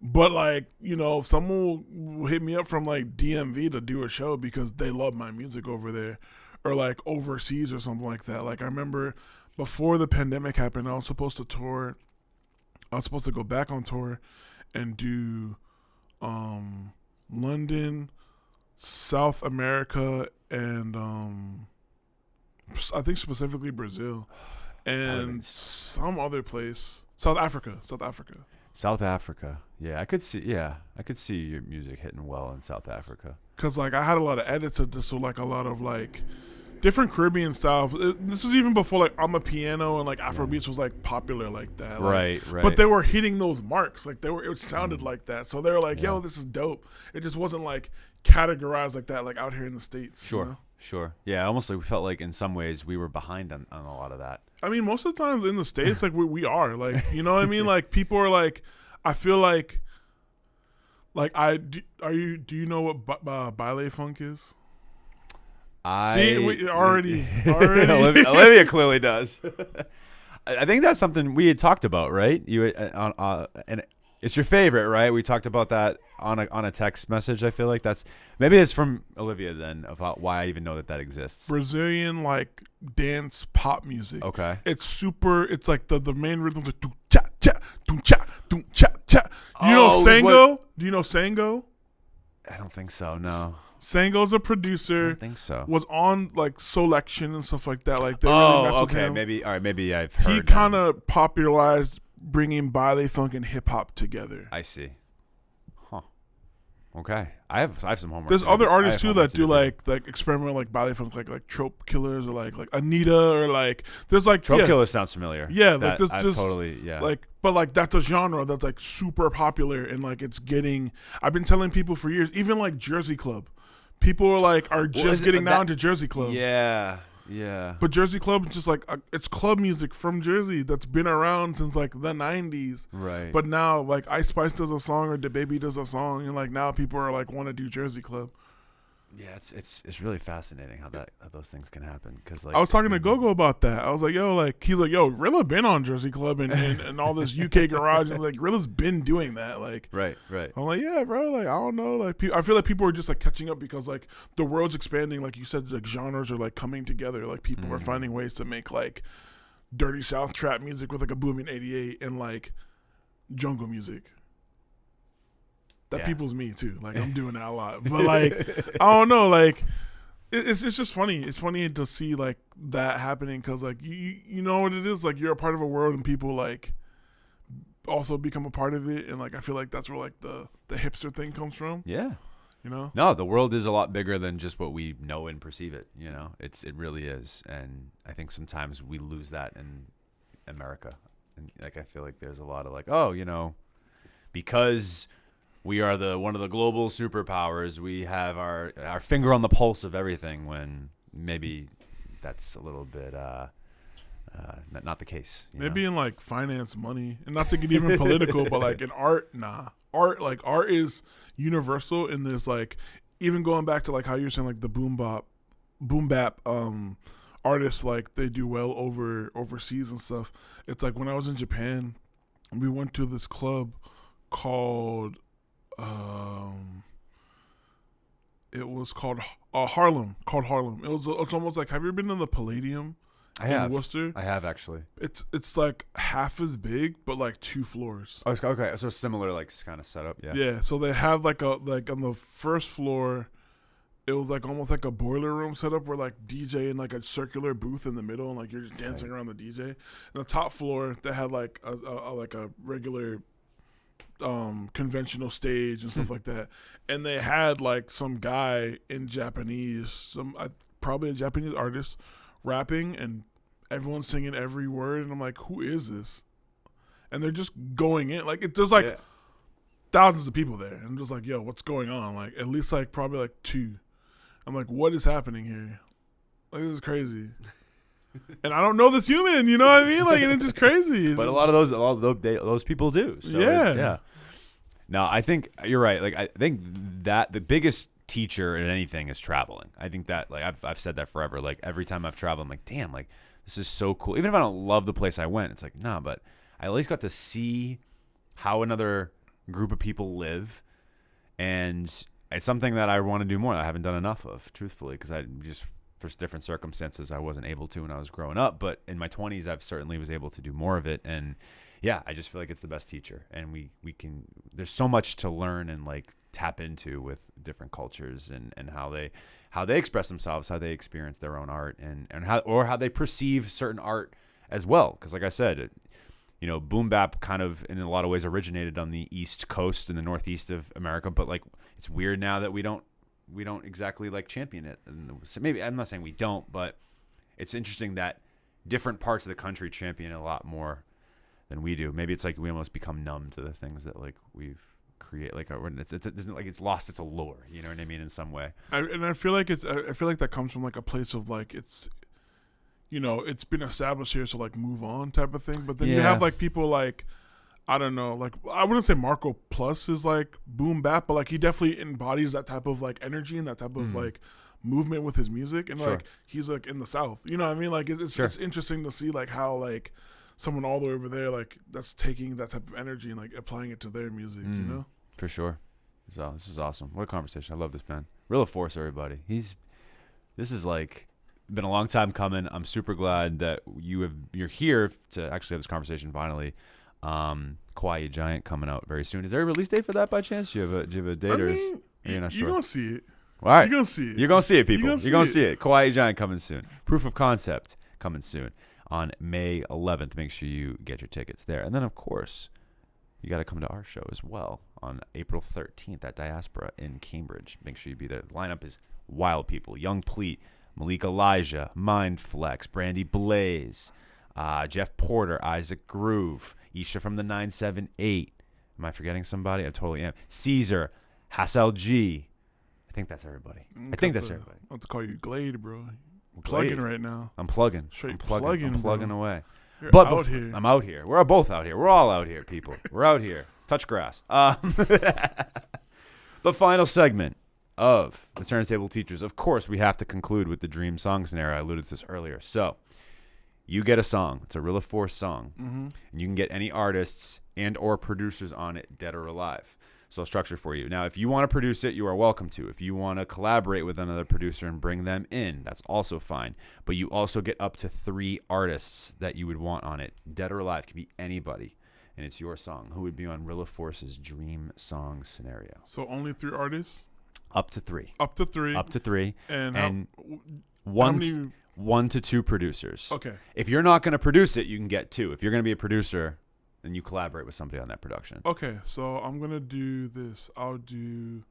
C: But like, you know, if someone will hit me up from like DMV to do a show because they love my music over there, or like overseas or something like that. Like I remember before the pandemic happened, I was supposed to tour. I was supposed to go back on tour and do London, South America, and I think specifically Brazil, and some other place, South Africa.
B: South Africa. Yeah, I could see your music hitting well in South Africa.
C: Cause like I had a lot of edits of this, so like a lot of like different Caribbean styles. This is even before like I'm a piano and like Afrobeats was like popular like that. Like,
B: right.
C: But they were hitting those marks. Like it sounded like that. So they were like, "Yo, this is dope." It just wasn't like categorized like that, like out here in the States.
B: Sure.
C: You know?
B: Sure. Yeah, almost like we felt like in some ways we were behind on a lot of that.
C: I mean, most of the times in the States, like we are, like, you know what I mean? Like people are like, I feel like do you know what ballet funk is? Already.
B: Olivia clearly does. I think that's something we had talked about, right? You and it's your favorite, right? We talked about that on a text message. I feel like maybe it's from Olivia then about why I even know that exists.
C: Brazilian like dance pop music.
B: Okay,
C: it's like the main rhythm is like cha cha cha cha cha. Do you know Sango? Do you know Sango?
B: I don't think so. No.
C: Sango's a
B: I
C: producer.
B: don't think so.
C: Was on like Selection and stuff like that. Like they really messed with
B: okay.
C: him.
B: Maybe. All right. Maybe I've heard.
C: He kind of popularized bringing baile funk and hip hop together.
B: I see. Huh. Okay. I have some homework.
C: There's
B: to do.
C: other
B: I
C: artists
B: have
C: too
B: homework
C: that
B: to
C: do like experimental like baile funk, like Trope Killers or like Anita or like there's like
B: Trope Killers sounds familiar.
C: Yeah,
B: That,
C: like
B: I've
C: just
B: totally
C: like, but like that's a genre that's like super popular and like it's getting. I've been telling people for years, even like Jersey Club, people are just getting now into Jersey Club.
B: Yeah. Yeah.
C: But Jersey Club is just like it's club music from Jersey that's been around since like the 90s.
B: Right.
C: But now like Ice Spice does a song or DaBaby does a song and like now people are like want to do Jersey Club.
B: Yeah, it's really fascinating how those things can happen. Cause like
C: I was talking to Gogo about that. I was like, yo, like he's like, yo, Rilla been on Jersey Club and all this UK garage and like Rilla's been doing that. Like
B: right.
C: I'm like, yeah, bro. Like I don't know. Like I feel like people are just like catching up because like the world's expanding. Like you said, like genres are like coming together. Like people are finding ways to make like dirty South trap music with like a booming 88 and like jungle music. That people's me too. Like I'm doing that a lot, but like I don't know. Like it's just funny. It's funny to see like that happening because like you know what it is. Like you're a part of a world and people like also become a part of it. And like I feel like that's where like the hipster thing comes from.
B: Yeah.
C: You know.
B: No, the world is a lot bigger than just what we know and perceive it. You know, it really is, and I think sometimes we lose that in America. And like I feel like there's a lot of like, oh, you know, because we are one of the global superpowers. We have our finger on the pulse of everything. When maybe that's a little bit not the case.
C: Maybe in like finance, money, and not to get even political, but like in art, art is universal. And there's like even going back to like how you're saying like the boom bap artists like they do well overseas and stuff. It's like when I was in Japan, we went to this club called. It was called Harlem. It's almost like, have you ever been to the Palladium?
B: I have.
C: In Worcester?
B: I have actually.
C: It's like half as big, but like 2 floors.
B: Oh, okay. So similar, like kind of setup. Yeah.
C: Yeah. So they have like on the first floor, it was like almost like a boiler room setup where like DJ in like a circular booth in the middle and like you're just dancing around the DJ. And the top floor, they had like a regular conventional stage and stuff like that, and they had like some guy in Japanese, probably a Japanese artist, rapping and everyone's singing every word, and I'm like, who is this? And they're just going in like there's like thousands of people there, and I'm just like, yo, what's going on? Like at least like probably like 2. I'm like, what is happening here? Like this is crazy. And I don't know this human, you know what I mean? Like, and it's just crazy.
B: But a lot of those people do. So yeah. No, I think you're right. Like, I think that the biggest teacher in anything is traveling. I think that, like, I've said that forever. Like, every time I've traveled, I'm like, damn, like, this is so cool. Even if I don't love the place I went, it's like, nah, but I at least got to see how another group of people live, and it's something that I want to do more. I haven't done enough of, truthfully, because I just, for different circumstances, I wasn't able to when I was growing up. But in my 20s, I've certainly was able to do more of it. And yeah, I just feel like it's the best teacher. And we can, there's so much to learn and like tap into with different cultures and how they express themselves, how they experience their own art and how they perceive certain art as well. Because like I said, you know, boom bap kind of in a lot of ways originated on the East Coast and the Northeast of America. But like, it's weird now that we don't exactly like champion it. And so maybe, I'm not saying we don't, but it's interesting that different parts of the country champion it a lot more than we do. Maybe it's like we almost become numb to the things that like we've created. Like it's lost its allure. You know what I mean? In some way.
C: I feel like that comes from like a place of like it's, you know, it's been established here, so like move on type of thing. But then you have like people like, I don't know, like I wouldn't say Marco Plus is like boom bap, but like he definitely embodies that type of like energy and that type of like movement with his music, and like he's like in the South, you know what I mean? Like it's interesting to see like how like someone all the way over there like that's taking that type of energy and like applying it to their music, you know? For sure.
B: So this is awesome. What a conversation. I love this, man. Rilla Force, everybody. This is like been a long time coming. I'm super glad that you're here to actually have this conversation finally. Kawaii Giant coming out very soon. Is there a release date for that by chance? Do you have a date? You're not
C: You're
B: sure.
C: gonna see it.
B: All right.
C: You're gonna see it.
B: You're gonna see it, people.
C: You're
B: You're gonna see it. Kawaii Giant coming soon. Proof of concept coming soon on May 11th. Make sure you get your tickets there. And then, of course, you got to come to our show as well on April 13th at Diaspora in Cambridge. Make sure you be there. The lineup is wild people. Young Pleat, Malik Elijah, Mindflex, Brandy Blaze, Jeff Porter, Isaac Groove, Isha from the 978. Am I forgetting somebody? I totally am. Caesar, Hassel G. I think that's everybody. I think that's everybody.
C: I have to call you Glade, bro.
B: Glade.
C: I'm plugging right now.
B: I'm plugging.
C: Straight
B: I'm plugging.
C: plugging,
B: I'm plugging
C: bro.
B: away.
C: You're
B: But
C: out here.
B: I'm out here. We're both out here. We're all out here, people. We're out here. Touch grass. The final segment of the Turntable Teachers. Of course, we have to conclude with the dream song scenario. I alluded to this earlier. So, you get a song. It's a Rilla Force song.
C: Mm-hmm.
B: And you can get any artists and or producers on it, dead or alive. So I'll structure for you. Now, if you want to produce it, you are welcome to. If you want to collaborate with another producer and bring them in, that's also fine. But you also get up to 3 artists that you would want on it, dead or alive. Could be anybody. And it's your song. Who would be on Rilla Force's dream song scenario?
C: So only 3 artists?
B: Up to 3.
C: Up to 3.
B: Up to 3.
C: And
B: how
C: many?
B: 1 to 2 producers.
C: Okay.
B: If you're not going to produce it, you can get 2. If you're going to be a producer, then you collaborate with somebody on that production.
C: Okay, so I'm going to do this. I'll do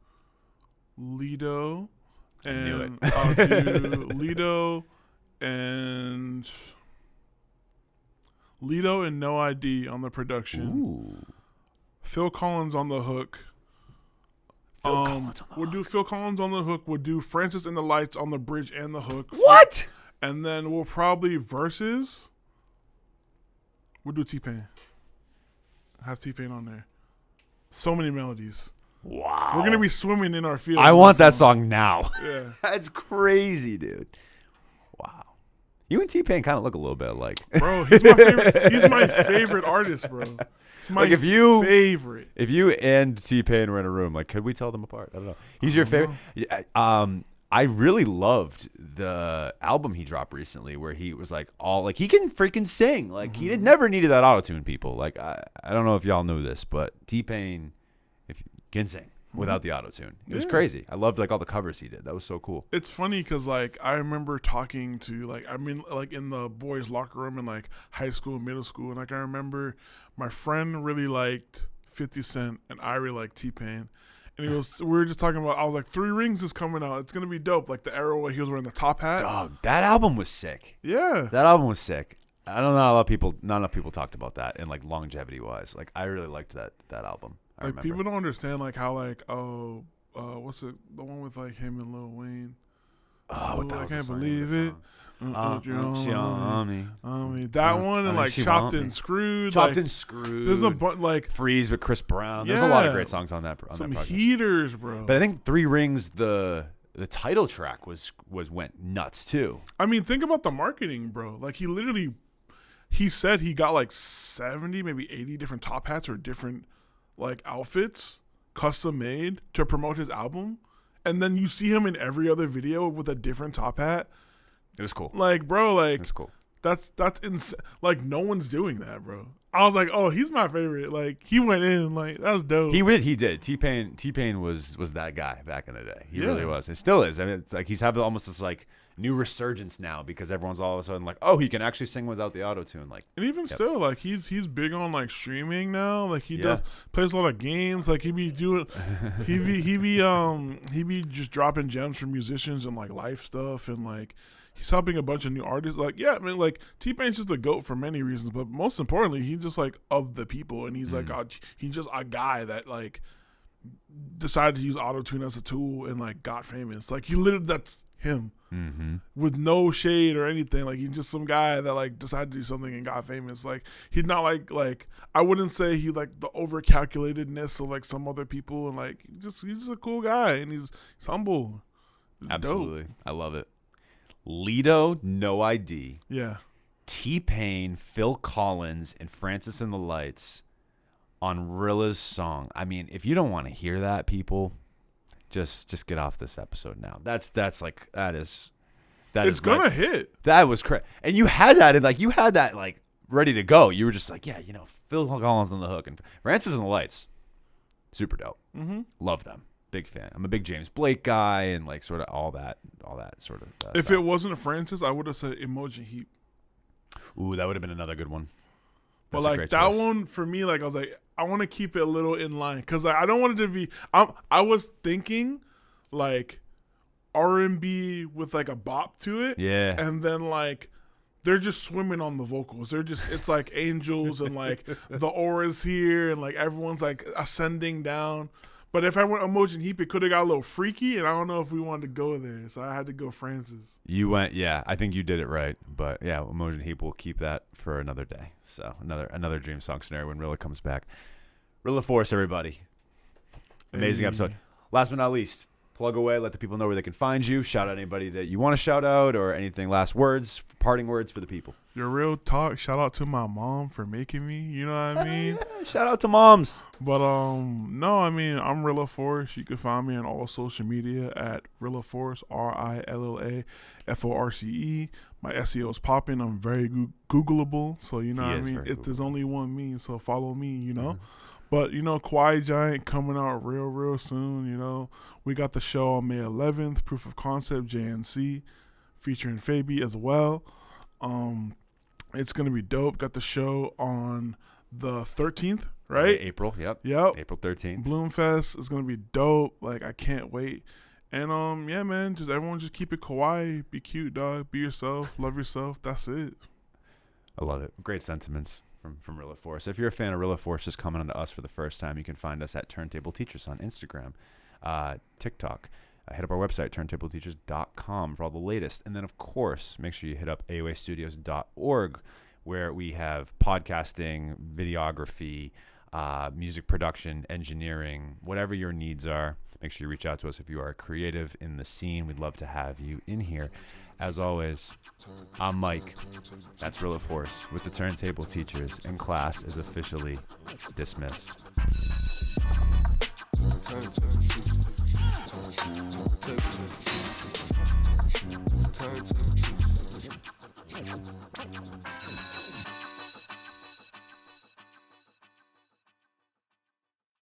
C: Lido. And
B: knew it.
C: I'll do Lido and No ID on the production.
B: Ooh.
C: Phil Collins on the hook. We'll do Phil Collins on the hook. We'll do Francis and the Lights on the bridge and the hook.
B: What?
C: And then we'll probably verses. We'll do T-Pain. Have T-Pain on there. So many melodies.
B: Wow.
C: We're gonna be swimming in our field.
B: I want that song now.
C: Yeah.
B: That's crazy, dude. Wow. You and T-Pain kind of look a little bit alike.
C: Bro, he's my favorite. He's my favorite artist, bro. It's my favorite.
B: If you and T-Pain were in a room, like, could we tell them apart? I don't know. He's your favorite. I really loved the album he dropped recently where he was like he can freaking sing. Like he never needed that auto-tune, people. Like I don't know if y'all knew this, but T-Pain can sing without the auto-tune. It was crazy. I loved like all the covers he did. That was so cool.
C: It's funny because like I remember talking to in the boys' locker room in like high school, middle school, and like I remember my friend really liked 50 Cent and I really liked T-Pain. And we were just talking about, I was like, 3 Rings is coming out. It's going to be dope. Like the era where he was wearing the top hat.
B: Dog, that album was sick.
C: Yeah.
B: That album was sick. I don't know, not enough people talked about that and like longevity wise. Like I really liked that album. I remember.
C: People don't understand like how like, what's it, the one with like him and Lil Wayne.
B: Oh,
C: I can't believe it.
B: On me.
C: That one and like Chopped and Screwed.
B: Chopped and Screwed.
C: There's a bunch like
B: Freeze with Chris Brown. There's a lot of great songs on that.
C: Some
B: that project.
C: heaters, bro.
B: But I think 3 Rings, the title track went nuts too.
C: I mean, think about the marketing, bro. Like he said he got like 70, maybe 80 different top hats or different like outfits custom made to promote his album. And then you see him in every other video with a different top hat.
B: It was cool.
C: Like, bro, like,
B: it was cool.
C: That's insane. Like, no one's doing that, bro. I was like, oh, he's my favorite. Like, he went in. Like, that's dope.
B: He did. T-Pain was that guy back in the day. He really was. It still is. I mean, it's like he's having almost this like new resurgence now because everyone's all of a sudden like, oh, he can actually sing without the auto-tune. Like,
C: and even still, like, he's big on like streaming now. Like, he plays a lot of games. Like, he be just dropping gems for musicians and like life stuff and like. He's helping a bunch of new artists. Like, yeah, I mean, like, T-Pain's just a GOAT for many reasons, but most importantly, he's just, like, of the people, and he's, like, he's just a guy that, like, decided to use auto-tune as a tool and, like, got famous. Like, he literally, that's him. Mm-hmm. With no shade or anything. Like, he's just some guy that, like, decided to do something and got famous. Like, he's not, like, I wouldn't say he, like, the over-calculatedness of, like, some other people, and, like, he's just a cool guy, and he's humble.
B: Absolutely.
C: Dope.
B: I love it. Lido, No ID.
C: Yeah.
B: T-Pain, Phil Collins, and Francis and the Lights on Rilla's song. I mean, if you don't want to hear that, people, just get off this episode now. It's
C: gonna hit.
B: That was crazy. And you had that like ready to go. You were just like, yeah, Phil Collins on the hook and Francis and the Lights. Super dope. Mm-hmm. Love them. Big fan. I'm a big James Blake guy and like sort of all that sort of
C: If
B: stuff.
C: it wasn't Francis, I would have said Emoji Heap.
B: Ooh, that would have been another good one.
C: But
B: That's a
C: like
B: great
C: that
B: choice.
C: one for me, like I was like, I want to keep it a little in line because I don't want it to be. I was thinking like R&B with like a bop to it,
B: Yeah.
C: and then like they're just swimming on the vocals. They're just it's like angels and like the aura's here and like everyone's like ascending down. But if I went Emoji Heap, it could have got a little freaky, and I don't know if we wanted to go there, so I had to go Francis.
B: You went, yeah. I think you did it right, but yeah, Emoji Heap will keep that for another day. So another dream song scenario when Rilla comes back. Rilla Force, everybody. Amazing
C: Hey.
B: episode. Last but not least, plug away. Let the people know where they can find you. Shout out anybody that you want to shout out or anything. Last words, parting words for the people.
C: Your real talk. Shout out to my mom for making me. You know what I mean?
B: Shout out to moms.
C: But no, I mean I'm Rilla Force. You can find me on all social media at Rilla Force, RILLAFORCE. My SEO is popping. I'm very Googleable, so you know
B: He
C: what I
B: is
C: mean.
B: very
C: There's only one me, so follow me. You know.
B: Mm-hmm.
C: But you know, Kawaii Giant coming out real soon. You know, we got the show on May 11th. Proof of Concept JNC, featuring Fabi as well. It's gonna be dope. Got the show on the 13th, right?
B: April, yep.
C: Yep.
B: April 13th.
C: Bloomfest is gonna be dope. Like I can't wait. And yeah, man, just everyone just keep it kawaii, be cute, dog, be yourself, love yourself. That's it.
B: I love it. Great sentiments from Rilla Force. If you're a fan of Rilla Force just coming on to us for the first time, you can find us at Turntable Teachers on Instagram, TikTok. Hit up our website, turntableteachers.com, for all the latest. And then, of course, make sure you hit up aoastudios.org, where we have podcasting, videography, music production, engineering, whatever your needs are. Make sure you reach out to us if you are creative in the scene. We'd love to have you in here. As always, I'm Mike. That's Rilla Force with the Turntable Teachers, and class is officially dismissed.
A: Turn